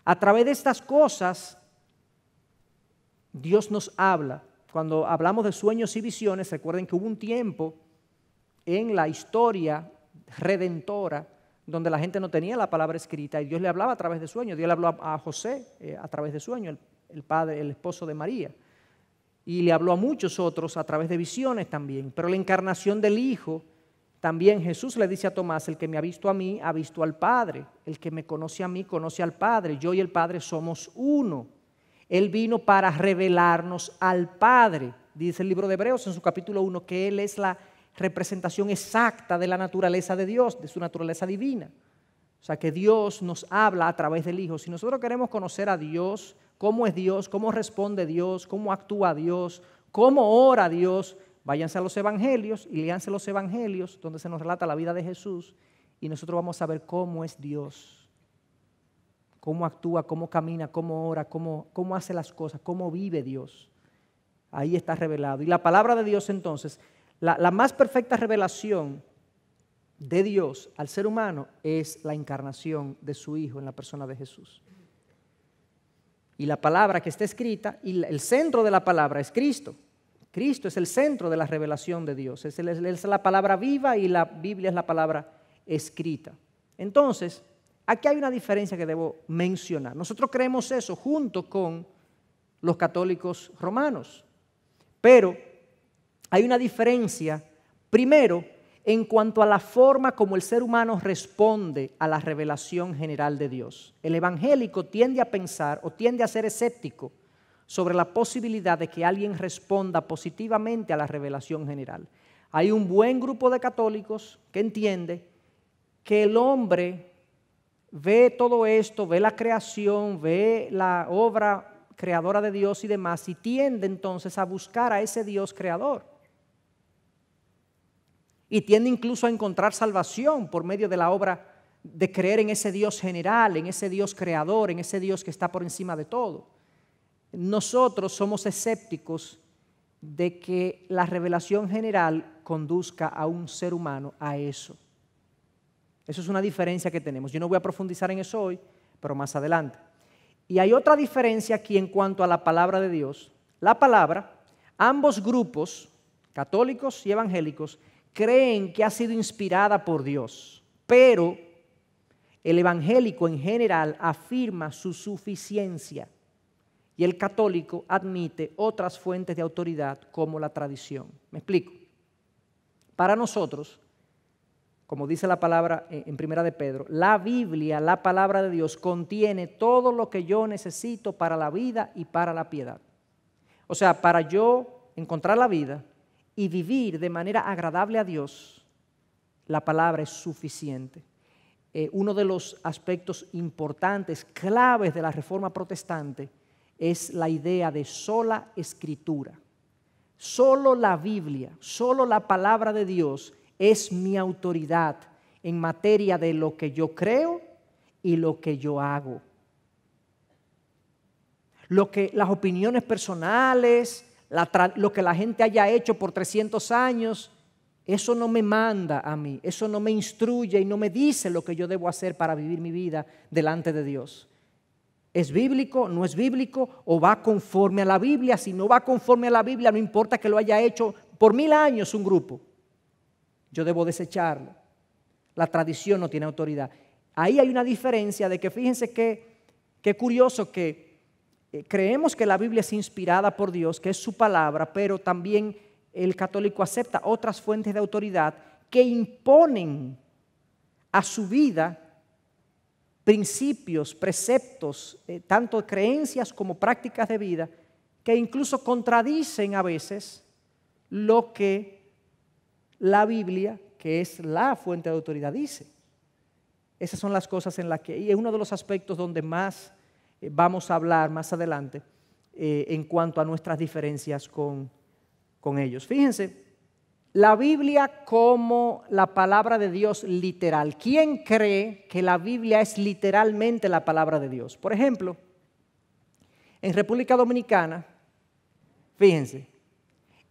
A través de estas cosas, Dios nos habla. Cuando hablamos de sueños y visiones, recuerden que hubo un tiempo en la historia redentora donde la gente no tenía la palabra escrita y Dios le hablaba a través de sueños. Dios le habló a José a través de sueños, el padre, el esposo de María. Y le habló a muchos otros a través de visiones también. Pero la encarnación del Hijo, también Jesús le dice a Tomás: el que me ha visto a mí, ha visto al Padre. El que me conoce a mí, conoce al Padre. Yo y el Padre somos uno. Él vino para revelarnos al Padre. Dice el libro de Hebreos en su capítulo 1 que Él es la representación exacta de la naturaleza de Dios, de su naturaleza divina. O sea que Dios nos habla a través del Hijo. Si nosotros queremos conocer a Dios, cómo es Dios, cómo responde Dios, cómo actúa Dios, cómo ora Dios, váyanse a los evangelios y léanse los evangelios donde se nos relata la vida de Jesús y nosotros vamos a ver cómo es Dios, cómo actúa, cómo camina, cómo ora, cómo hace las cosas, cómo vive Dios. Ahí está revelado. Y la palabra de Dios entonces, la más perfecta revelación de Dios al ser humano es la encarnación de su Hijo en la persona de Jesús. Y la palabra que está escrita, y el centro de la palabra es Cristo. Cristo es el centro de la revelación de Dios. Es la palabra viva y la Biblia es la palabra escrita. Entonces, aquí hay una diferencia que debo mencionar. Nosotros creemos eso junto con los católicos romanos. Pero hay una diferencia, primero, en cuanto a la forma como el ser humano responde a la revelación general de Dios. El evangélico tiende a pensar o tiende a ser escéptico sobre la posibilidad de que alguien responda positivamente a la revelación general. Hay un buen grupo de católicos que entiende que el hombre ve todo esto, ve la creación, ve la obra creadora de Dios y demás, y tiende entonces a buscar a ese Dios creador. Y tiende incluso a encontrar salvación por medio de la obra de creer en ese Dios general, en ese Dios creador, en ese Dios que está por encima de todo. Nosotros somos escépticos de que la revelación general conduzca a un ser humano a eso. Eso es una diferencia que tenemos. Yo no voy a profundizar en eso hoy, pero más adelante. Y hay otra diferencia aquí en cuanto a la palabra de Dios. La palabra, ambos grupos, católicos y evangélicos, creen que ha sido inspirada por Dios, pero el evangélico en general afirma su suficiencia y el católico admite otras fuentes de autoridad como la tradición. ¿Me explico? Para nosotros, como dice la palabra en Primera de Pedro, la Biblia, la palabra de Dios, contiene todo lo que yo necesito para la vida y para la piedad. O sea, para yo encontrar la vida y vivir de manera agradable a Dios, la palabra es suficiente. Uno de los aspectos importantes, claves de la Reforma Protestante, es la idea de sola escritura. Solo la Biblia, solo la palabra de Dios es mi autoridad en materia de lo que yo creo y lo que yo hago. Las opiniones personales, lo que la gente haya hecho por 300 años, eso no me manda a mí, eso no me instruye y no me dice lo que yo debo hacer para vivir mi vida delante de Dios. ¿Es bíblico? ¿No es bíblico? ¿O va conforme a la Biblia? Si no va conforme a la Biblia, no importa que lo haya hecho por 1000 años un grupo. Yo debo desecharlo. La tradición no tiene autoridad. Ahí hay una diferencia de que fíjense qué curioso que creemos que la Biblia es inspirada por Dios, que es su palabra, pero también el católico acepta otras fuentes de autoridad que imponen a su vida principios, preceptos, tanto creencias como prácticas de vida, que incluso contradicen a veces lo que la Biblia, que es la fuente de autoridad, dice. Esas son las cosas en las que, y es uno de los aspectos donde más vamos a hablar más adelante en cuanto a nuestras diferencias con ellos. Fíjense, la Biblia como la palabra de Dios literal. ¿Quién cree que la Biblia es literalmente la palabra de Dios? Por ejemplo, en República Dominicana, fíjense,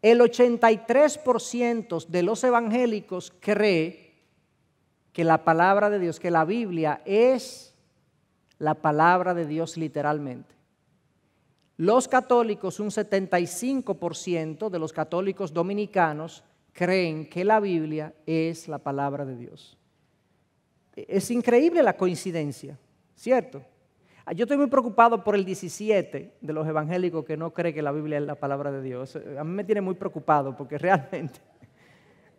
el 83% de los evangélicos cree que la palabra de Dios, que la Biblia es la palabra de Dios literalmente. Los católicos, un 75% de los católicos dominicanos creen que la Biblia es la palabra de Dios. Es increíble la coincidencia, ¿cierto? Yo estoy muy preocupado por el 17% de los evangélicos que no creen que la Biblia es la palabra de Dios. A mí me tiene muy preocupado porque realmente,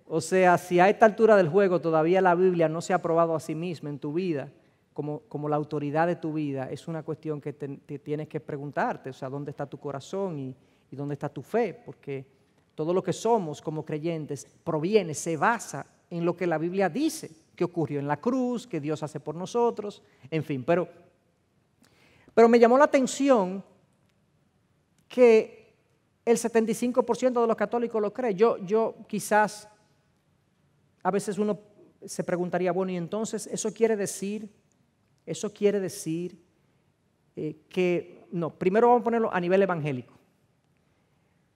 o sea, si a esta altura del juego todavía la Biblia no se ha probado a sí misma en tu vida, como la autoridad de tu vida, es una cuestión que te tienes que preguntarte, o sea, ¿dónde está tu corazón y dónde está tu fe? Porque todo lo que somos como creyentes se basa en lo que la Biblia dice, que ocurrió en la cruz, que Dios hace por nosotros, en fin. Pero me llamó la atención que el 75% de los católicos lo cree. Yo quizás, a veces uno se preguntaría, bueno, y entonces eso quiere decir que, no, primero vamos a ponerlo a nivel evangélico.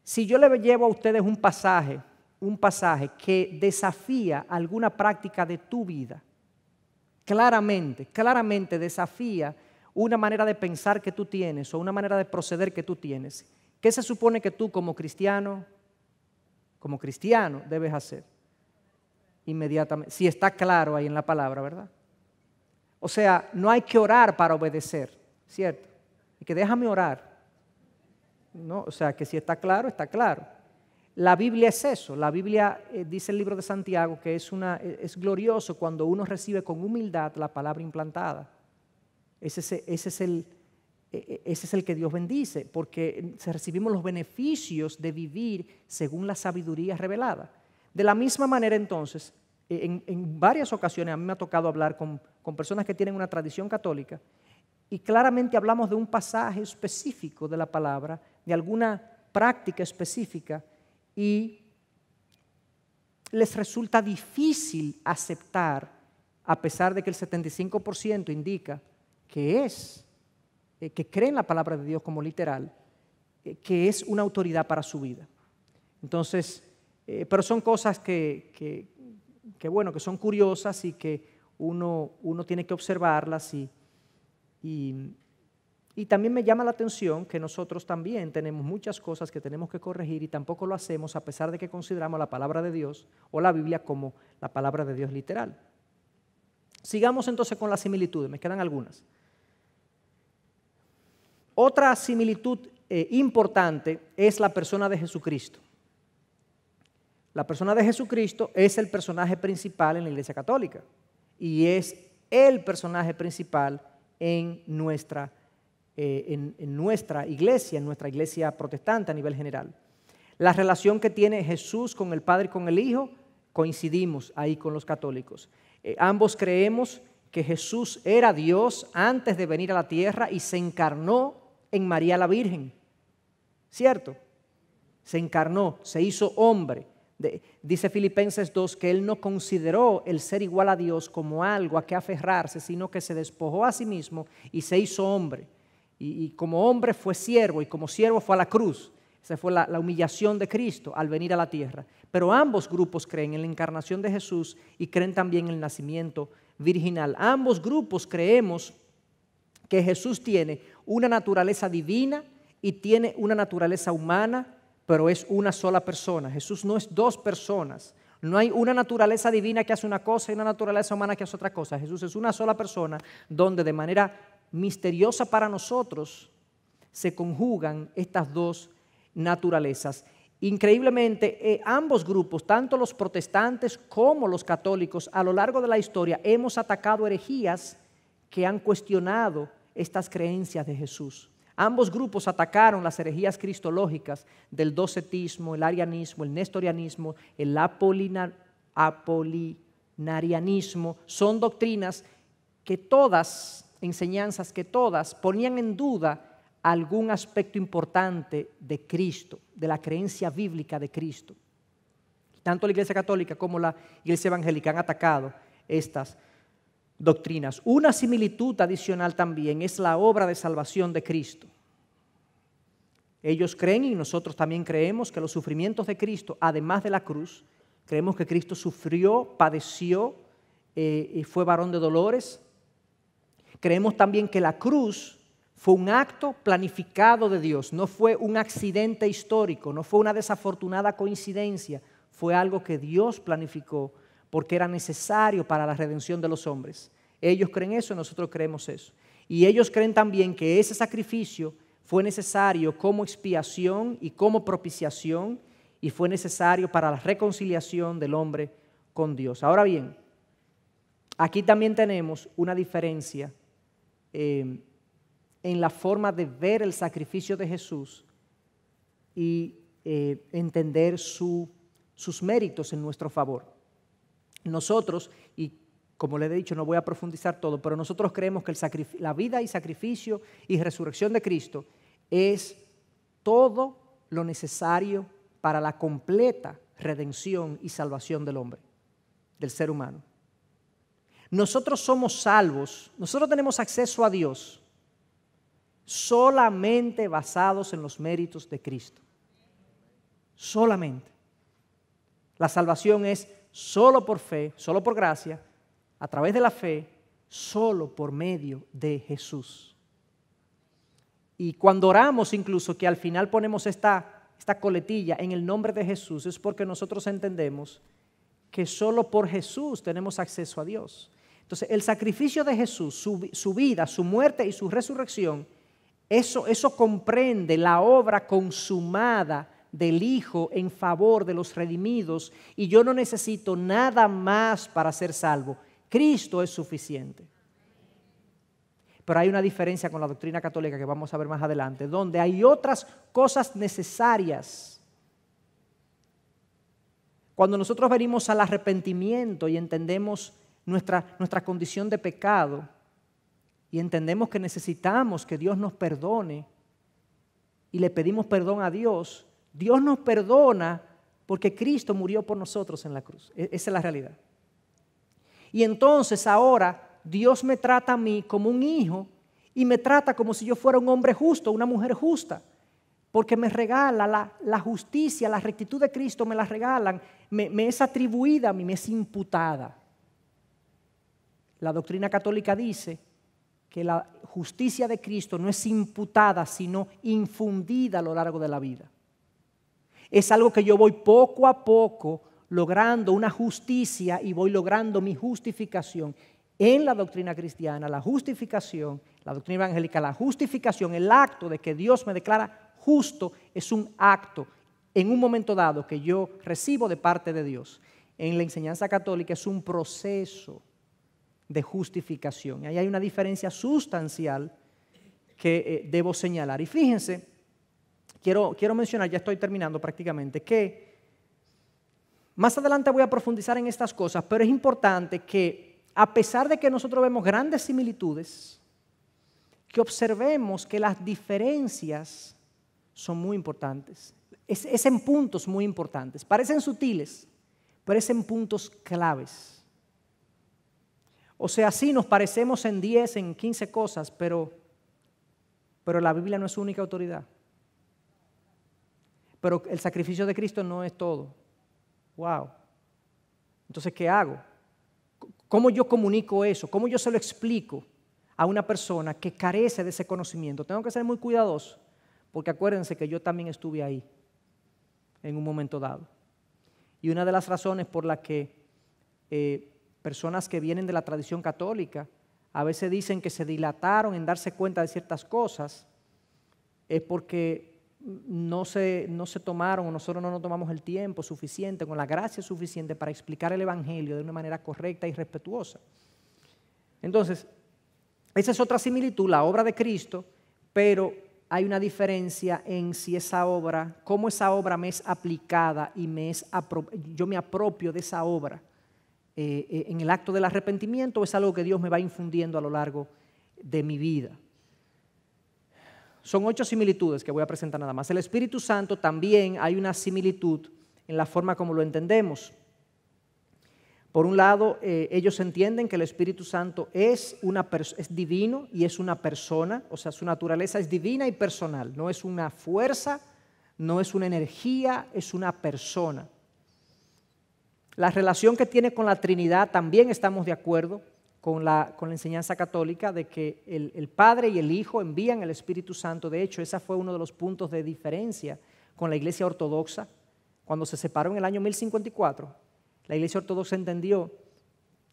Si yo le llevo a ustedes un pasaje que desafía alguna práctica de tu vida, claramente desafía una manera de pensar que tú tienes o una manera de proceder que tú tienes, ¿qué se supone que tú como cristiano debes hacer? Inmediatamente, si está claro ahí en la palabra, ¿verdad? O sea, no hay que orar para obedecer, ¿cierto? Y que déjame orar. No, o sea, que si está claro, está claro. La Biblia es eso. La Biblia, dice el libro de Santiago, que es glorioso cuando uno recibe con humildad la palabra implantada. Ese es el que Dios bendice, porque recibimos los beneficios de vivir según la sabiduría revelada. De la misma manera, entonces, en varias ocasiones a mí me ha tocado hablar con personas que tienen una tradición católica y claramente hablamos de un pasaje específico de la palabra, de alguna práctica específica, y les resulta difícil aceptar, a pesar de que el 75% indica que creen la palabra de Dios como literal, que es una autoridad para su vida. Entonces, pero son cosas que son curiosas y que uno tiene que observarlas y también me llama la atención que nosotros también tenemos muchas cosas que tenemos que corregir y tampoco lo hacemos a pesar de que consideramos la palabra de Dios o la Biblia como la palabra de Dios literal. Sigamos entonces con las similitudes, me quedan algunas. Otra similitud importante es la persona de Jesucristo. La persona de Jesucristo es el personaje principal en la Iglesia Católica y es el personaje principal en nuestra iglesia, en nuestra iglesia protestante a nivel general. La relación que tiene Jesús con el Padre y con el Hijo, coincidimos ahí con los católicos. Ambos creemos que Jesús era Dios antes de venir a la tierra y se encarnó en María la Virgen, ¿cierto? Se encarnó, se hizo hombre. Dice Filipenses 2 que Él no consideró el ser igual a Dios como algo a que aferrarse, sino que se despojó a sí mismo y se hizo hombre. Y como hombre fue siervo y como siervo fue a la cruz. Esa fue la humillación de Cristo al venir a la tierra. Pero ambos grupos creen en la encarnación de Jesús y creen también en el nacimiento virginal. Ambos grupos creemos que Jesús tiene una naturaleza divina y tiene una naturaleza humana, pero es una sola persona. Jesús no es dos personas. No hay una naturaleza divina que hace una cosa y una naturaleza humana que hace otra cosa. Jesús es una sola persona donde de manera misteriosa para nosotros se conjugan estas dos naturalezas. Increíblemente, ambos grupos, tanto los protestantes como los católicos, a lo largo de la historia hemos atacado herejías que han cuestionado estas creencias de Jesús. Ambos grupos atacaron las herejías cristológicas del docetismo, el arianismo, el nestorianismo, el apolinarianismo. Son doctrinas que todas, enseñanzas que todas ponían en duda algún aspecto importante de Cristo, de la creencia bíblica de Cristo. Tanto la Iglesia Católica como la Iglesia Evangélica han atacado estas doctrinas. Una similitud adicional también es la obra de salvación de Cristo. Ellos creen y nosotros también creemos que los sufrimientos de Cristo, además de la cruz, creemos que Cristo sufrió, padeció y fue varón de dolores. Creemos también que la cruz fue un acto planificado de Dios, no fue un accidente histórico, no fue una desafortunada coincidencia, fue algo que Dios planificó porque era necesario para la redención de los hombres. Ellos creen eso, nosotros creemos eso. Y ellos creen también que ese sacrificio fue necesario como expiación y como propiciación y fue necesario para la reconciliación del hombre con Dios. Ahora bien, aquí también tenemos una diferencia en la forma de ver el sacrificio de Jesús y entender sus méritos en nuestro favor. Nosotros, y como le he dicho, no voy a profundizar todo, pero nosotros creemos que la vida y sacrificio y resurrección de Cristo es todo lo necesario para la completa redención y salvación del hombre, del ser humano. Nosotros somos salvos, nosotros tenemos acceso a Dios solamente basados en los méritos de Cristo. Solamente. La salvación es solo por fe, solo por gracia, a través de la fe, solo por medio de Jesús. Y cuando oramos incluso, que al final ponemos esta coletilla en el nombre de Jesús, es porque nosotros entendemos que solo por Jesús tenemos acceso a Dios. Entonces, el sacrificio de Jesús, su vida, su muerte y su resurrección, eso comprende la obra consumada del Hijo en favor de los redimidos, y yo no necesito nada más para ser salvo. Cristo es suficiente. Pero hay una diferencia con la doctrina católica que vamos a ver más adelante, donde hay otras cosas necesarias. Cuando nosotros venimos al arrepentimiento y entendemos nuestra condición de pecado y entendemos que necesitamos que Dios nos perdone y le pedimos perdón a Dios, Dios nos perdona porque Cristo murió por nosotros en la cruz. Esa es la realidad. Y entonces ahora Dios me trata a mí como un hijo y me trata como si yo fuera un hombre justo, una mujer justa, porque me regala la justicia, la rectitud de Cristo me la regalan, me es atribuida a mí, me es imputada. La doctrina católica dice que la justicia de Cristo no es imputada, sino infundida a lo largo de la vida. Es algo que yo voy poco a poco logrando una justicia y voy logrando mi justificación. En la doctrina cristiana, la justificación, la doctrina evangélica, la justificación, el acto de que Dios me declara justo es un acto en un momento dado que yo recibo de parte de Dios. En la enseñanza católica es un proceso de justificación. Y ahí hay una diferencia sustancial que debo señalar. Y fíjense, quiero mencionar, ya estoy terminando prácticamente, que más adelante voy a profundizar en estas cosas, pero es importante que a pesar de que nosotros vemos grandes similitudes, que observemos que las diferencias son muy importantes. Es en puntos muy importantes. Parecen sutiles, pero es en puntos claves. O sea, sí nos parecemos en 10, en 15 cosas, pero la Biblia no es su única autoridad. Pero el sacrificio de Cristo no es todo. Wow. Entonces, ¿qué hago? ¿Cómo yo comunico eso? ¿Cómo yo se lo explico a una persona que carece de ese conocimiento? Tengo que ser muy cuidadoso, porque acuérdense que yo también estuve ahí en un momento dado. Y una de las razones por las que personas que vienen de la tradición católica a veces dicen que se dilataron en darse cuenta de ciertas cosas es porque no se tomaron, o nosotros no nos tomamos el tiempo suficiente, con la gracia suficiente para explicar el Evangelio de una manera correcta y respetuosa. Entonces, esa es otra similitud, la obra de Cristo, pero hay una diferencia en si esa obra, cómo esa obra me es aplicada y yo me apropio de esa obra en el acto del arrepentimiento, o es algo que Dios me va infundiendo a lo largo de mi vida. Son 8 similitudes que voy a presentar nada más. El Espíritu Santo también hay una similitud en la forma como lo entendemos. Por un lado, ellos entienden que el Espíritu Santo es divino y es una persona, o sea, su naturaleza es divina y personal, no es una fuerza, no es una energía, es una persona. La relación que tiene con la Trinidad también estamos de acuerdo con la enseñanza católica de que el Padre y el Hijo envían el Espíritu Santo. De hecho, ese fue uno de los puntos de diferencia con la Iglesia Ortodoxa. Cuando se separó en el año 1054, la Iglesia Ortodoxa entendió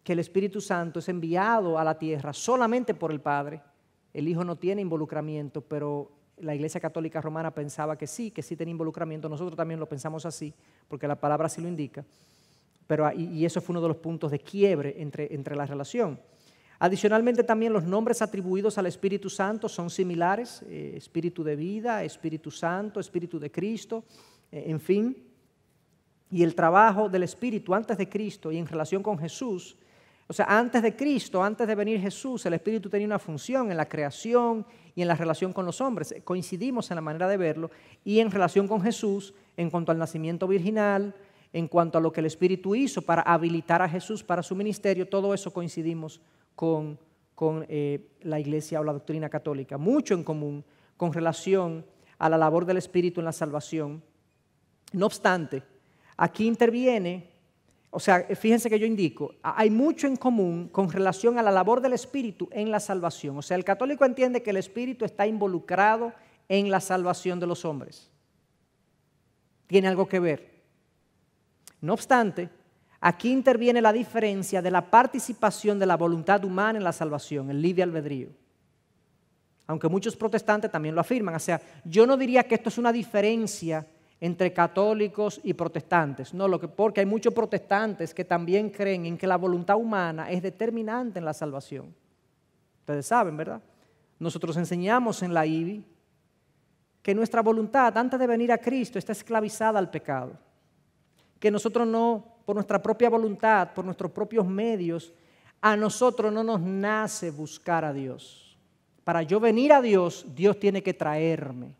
que el Espíritu Santo es enviado a la tierra solamente por el Padre. El Hijo no tiene involucramiento, pero la Iglesia Católica Romana pensaba que sí tenía involucramiento. Nosotros también lo pensamos así, porque la palabra así lo indica. Y eso fue uno de los puntos de quiebre entre la relación. Adicionalmente, también los nombres atribuidos al Espíritu Santo son similares: Espíritu de vida, Espíritu Santo, Espíritu de Cristo, en fin. Y el trabajo del Espíritu antes de Cristo y en relación con Jesús, o sea, antes de Cristo, antes de venir Jesús, el Espíritu tenía una función en la creación y en la relación con los hombres. Coincidimos en la manera de verlo, y en relación con Jesús, en cuanto al nacimiento virginal, en cuanto a lo que el Espíritu hizo para habilitar a Jesús para su ministerio, todo eso coincidimos con la Iglesia o la doctrina católica. Mucho en común con relación a la labor del Espíritu en la salvación. No obstante, aquí interviene, o sea, fíjense que yo indico, hay mucho en común con relación a la labor del Espíritu en la salvación. O sea, el católico entiende que el Espíritu está involucrado en la salvación de los hombres. Tiene algo que ver. No obstante, aquí interviene la diferencia de la participación de la voluntad humana en la salvación, el libre albedrío. Aunque muchos protestantes también lo afirman. O sea, yo no diría que esto es una diferencia entre católicos y protestantes. No, porque hay muchos protestantes que también creen en que la voluntad humana es determinante en la salvación. Ustedes saben, ¿verdad? Nosotros enseñamos en la IBI que nuestra voluntad, antes de venir a Cristo, está esclavizada al pecado. Que nosotros no, por nuestra propia voluntad, por nuestros propios medios, a nosotros no nos nace buscar a Dios. Para yo venir a Dios, Dios tiene que traerme.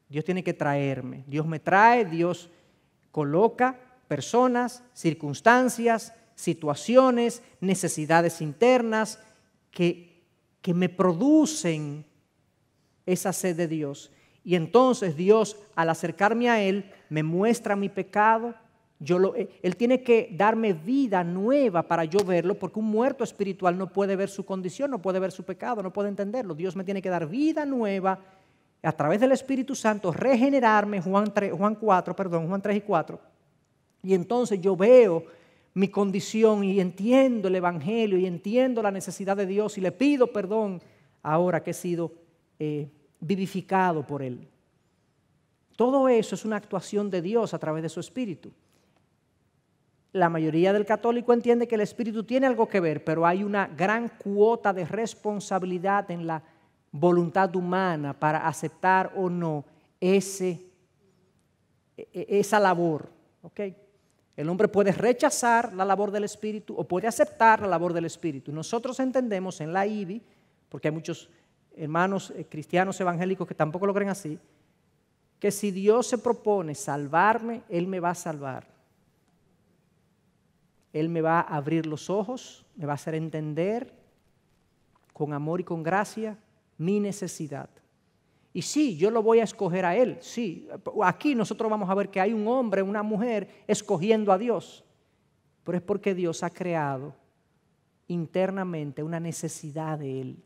Dios tiene que traerme. Dios me trae, Dios coloca personas, circunstancias, situaciones, necesidades internas que me producen esa sed de Dios. Y entonces Dios, al acercarme a Él, me muestra mi pecado. Él tiene que darme vida nueva para yo verlo, porque un muerto espiritual no puede ver su condición, no puede ver su pecado, no puede entenderlo. Dios me tiene que dar vida nueva a través del Espíritu Santo, regenerarme, Juan 3 y 4. Y entonces yo veo mi condición y entiendo el Evangelio y entiendo la necesidad de Dios y le pido perdón ahora que he sido vivificado por Él. Todo eso es una actuación de Dios a través de su Espíritu. La mayoría del católico entiende que el Espíritu tiene algo que ver, pero hay una gran cuota de responsabilidad en la voluntad humana para aceptar o no esa labor. ¿Okay? El hombre puede rechazar la labor del Espíritu o puede aceptar la labor del Espíritu. Nosotros entendemos en la IBI, porque hay muchos hermanos cristianos evangélicos que tampoco lo creen así, que si Dios se propone salvarme, Él me va a salvar. Él me va a abrir los ojos, me va a hacer entender con amor y con gracia mi necesidad. Y sí, yo lo voy a escoger a Él, sí. Aquí nosotros vamos a ver que hay un hombre, una mujer escogiendo a Dios. Pero es porque Dios ha creado internamente una necesidad de Él.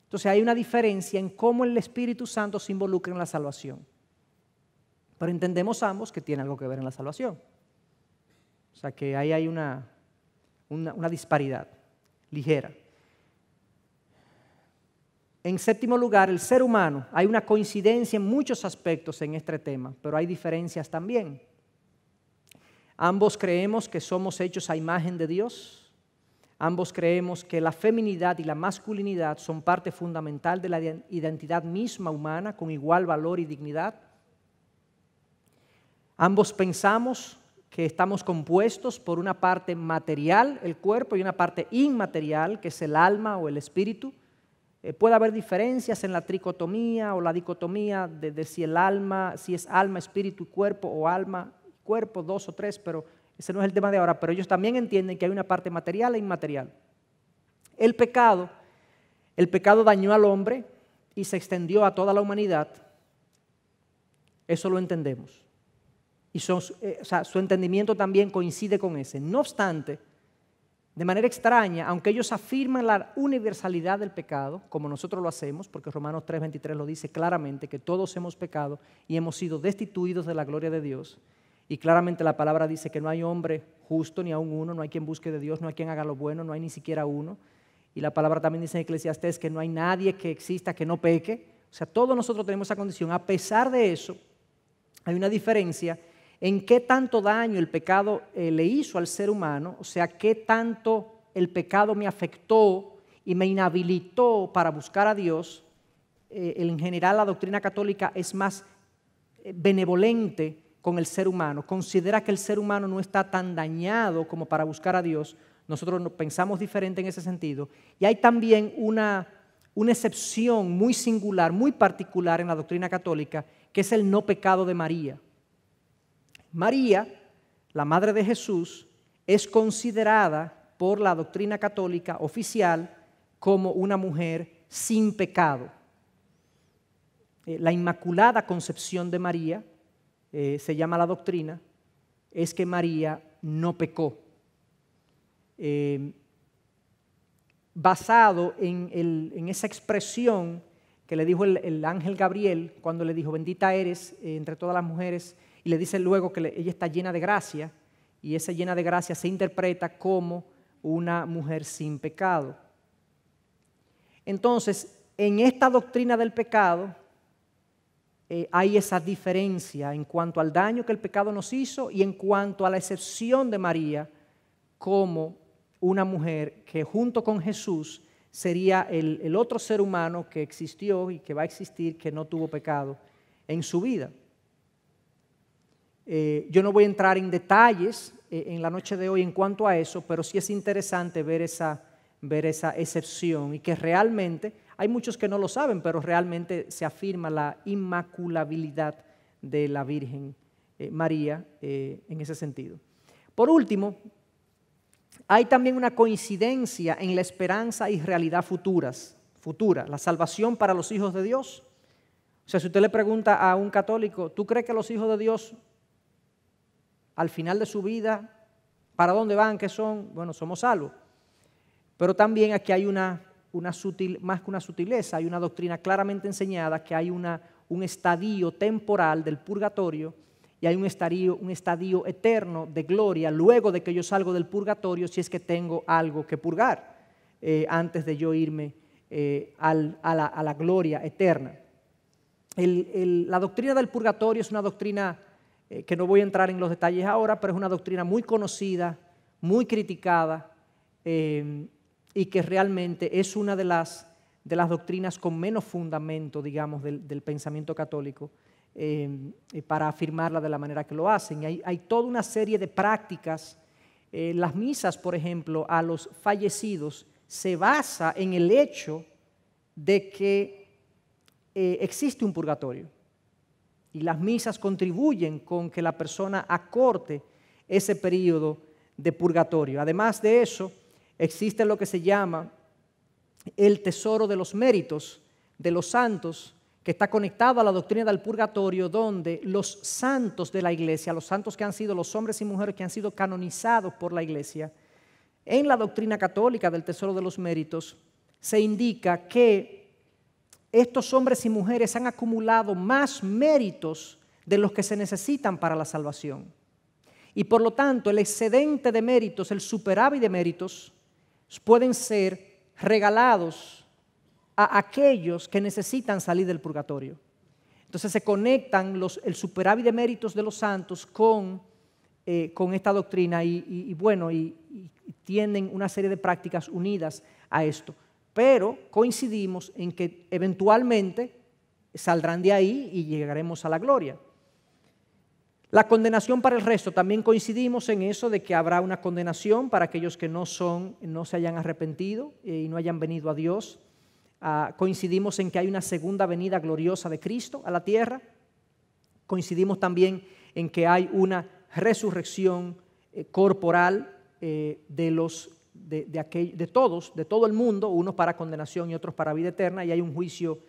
Entonces hay una diferencia en cómo el Espíritu Santo se involucra en la salvación. Pero entendemos ambos que tiene algo que ver en la salvación. O sea que ahí hay una disparidad ligera. En séptimo lugar, el ser humano. Hay una coincidencia en muchos aspectos en este tema, pero hay diferencias también. Ambos creemos que somos hechos a imagen de Dios. Ambos creemos que la feminidad y la masculinidad son parte fundamental de la identidad misma humana con igual valor y dignidad. Ambos pensamos que estamos compuestos por una parte material, el cuerpo, y una parte inmaterial, que es el alma o el espíritu. Puede haber diferencias en la tricotomía o la dicotomía de si es alma, espíritu y cuerpo, o alma, cuerpo, 2 o 3, pero ese no es el tema de ahora. Pero ellos también entienden que hay una parte material e inmaterial. El pecado dañó al hombre y se extendió a toda la humanidad. Eso lo entendemos. Y su entendimiento también coincide con ese. No obstante, de manera extraña, aunque ellos afirman la universalidad del pecado, como nosotros lo hacemos, porque Romanos 3:23 lo dice claramente, que todos hemos pecado y hemos sido destituidos de la gloria de Dios, y claramente la palabra dice que no hay hombre justo ni aun uno, no hay quien busque de Dios, no hay quien haga lo bueno, no hay ni siquiera uno, y la palabra también dice en Eclesiastés que no hay nadie que exista que no peque. O sea, todos nosotros tenemos esa condición. A pesar de eso, hay una diferencia en qué tanto daño el pecado le hizo al ser humano, o sea, qué tanto el pecado me afectó y me inhabilitó para buscar a Dios. En general, la doctrina católica es más benevolente con el ser humano, considera que el ser humano no está tan dañado como para buscar a Dios. Nosotros pensamos diferente en ese sentido. Y hay también una excepción muy singular, muy particular en la doctrina católica, que es el no pecado de María. María, la madre de Jesús, es considerada por la doctrina católica oficial como una mujer sin pecado. La Inmaculada Concepción de María, se llama la doctrina, es que María no pecó. Basado en esa expresión que le dijo el ángel Gabriel cuando le dijo, bendita eres entre todas las mujeres, y le dice luego que ella está llena de gracia, y esa llena de gracia se interpreta como una mujer sin pecado. Entonces, en esta doctrina del pecado hay esa diferencia en cuanto al daño que el pecado nos hizo y en cuanto a la excepción de María como una mujer que junto con Jesús sería el otro ser humano que existió y que va a existir, que no tuvo pecado en su vida. Yo no voy a entrar en detalles en la noche de hoy en cuanto a eso, pero sí es interesante ver esa excepción y que realmente, hay muchos que no lo saben, pero realmente se afirma la inmaculabilidad de la Virgen María en ese sentido. Por último, hay también una coincidencia en la esperanza y realidad futura, la salvación para los hijos de Dios. O sea, si usted le pregunta a un católico, ¿tú crees que los hijos de Dios al final de su vida, para dónde van, qué son? Bueno, somos salvos. Pero también aquí hay más que una sutileza, hay una doctrina claramente enseñada que hay un estadio temporal del purgatorio y hay un estadio eterno de gloria luego de que yo salgo del purgatorio, si es que tengo algo que purgar antes de yo irme a la gloria eterna. La doctrina del purgatorio es una doctrina que no voy a entrar en los detalles ahora, pero es una doctrina muy conocida, muy criticada, y que realmente es una de las doctrinas con menos fundamento, digamos, del pensamiento católico, para afirmarla de la manera que lo hacen. Hay toda una serie de prácticas. Las misas, por ejemplo, a los fallecidos se basa en el hecho de que existe un purgatorio, y las misas contribuyen con que la persona acorte ese periodo de purgatorio. Además de eso, existe lo que se llama el tesoro de los méritos de los santos, que está conectado a la doctrina del purgatorio, donde los santos de la iglesia, los santos que han sido los hombres y mujeres que han sido canonizados por la iglesia, en la doctrina católica del tesoro de los méritos se indica que estos hombres y mujeres han acumulado más méritos de los que se necesitan para la salvación. Y por lo tanto, el excedente de méritos, el superávit de méritos, pueden ser regalados a aquellos que necesitan salir del purgatorio. Entonces se conectan el superávit de méritos de los santos con esta doctrina y tienen una serie de prácticas unidas a esto. Pero coincidimos en que eventualmente saldrán de ahí y llegaremos a la gloria. La condenación para el resto, también coincidimos en eso de que habrá una condenación para aquellos que no se hayan arrepentido y no hayan venido a Dios. Coincidimos en que hay una segunda venida gloriosa de Cristo a la tierra. Coincidimos también en que hay una resurrección corporal de todo el mundo, unos para condenación y otros para vida eterna, y hay un juicio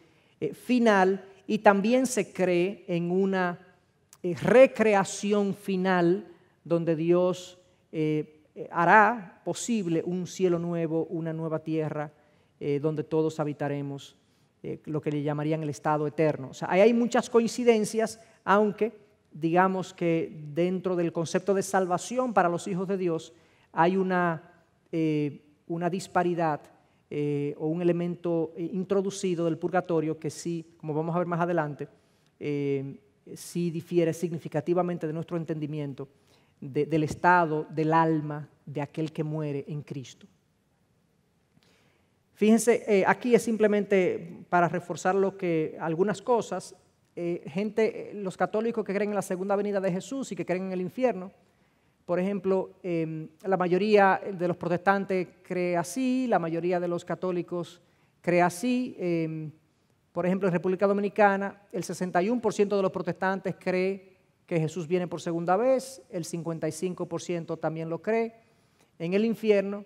final, y también se cree en una recreación final donde Dios hará posible un cielo nuevo, una nueva tierra, donde todos habitaremos lo que le llamarían el estado eterno. O sea, ahí hay muchas coincidencias, aunque digamos que dentro del concepto de salvación para los hijos de Dios hay una disparidad o un elemento introducido del purgatorio que sí, como vamos a ver más adelante, sí difiere significativamente de nuestro entendimiento del estado del alma de aquel que muere en Cristo. Fíjense, aquí es simplemente para reforzar algunas cosas. Los católicos que creen en la segunda venida de Jesús y que creen en el infierno, por ejemplo, la mayoría de los protestantes cree así, la mayoría de los católicos cree así. Por ejemplo, en República Dominicana, el 61% de los protestantes cree que Jesús viene por segunda vez, el 55% también lo cree. En el infierno,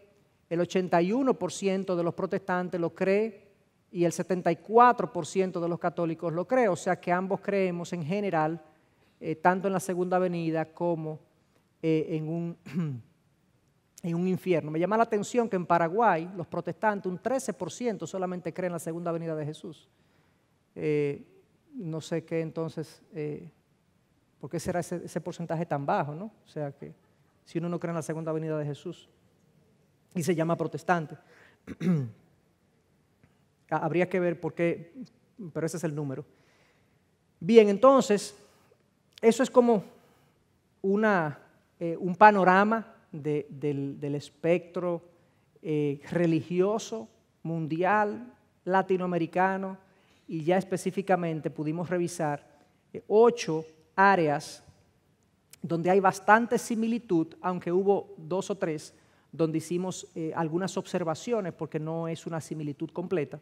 el 81% de los protestantes lo cree y el 74% de los católicos lo cree. O sea que ambos creemos en general, tanto en la segunda venida como en un infierno. Me llama la atención que en Paraguay, los protestantes, un 13% solamente creen en la segunda venida de Jesús. No sé qué entonces, ¿por qué será ese porcentaje tan bajo, no? O sea que si uno no cree en la segunda venida de Jesús y se llama protestante, habría que ver por qué, pero ese es el número. Bien, entonces, eso es como un panorama del espectro religioso, mundial, latinoamericano, y ya específicamente pudimos revisar 8 áreas donde hay bastante similitud, aunque hubo 2 o 3 donde hicimos algunas observaciones porque no es una similitud completa.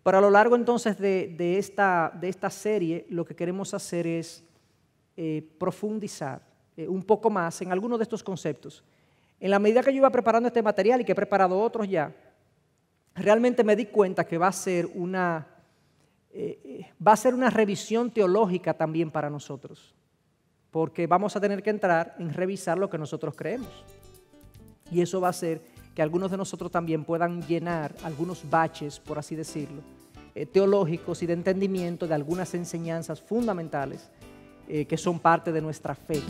Pero a lo largo entonces de esta serie lo que queremos hacer es profundizar un poco más en algunos de estos conceptos. En la medida que yo iba preparando este material y que he preparado otros ya, realmente me di cuenta que va a ser una revisión teológica también para nosotros, porque vamos a tener que entrar en revisar lo que nosotros creemos. Y eso va a hacer que algunos de nosotros también puedan llenar algunos baches, por así decirlo, teológicos y de entendimiento de algunas enseñanzas fundamentales que son parte de nuestra fe.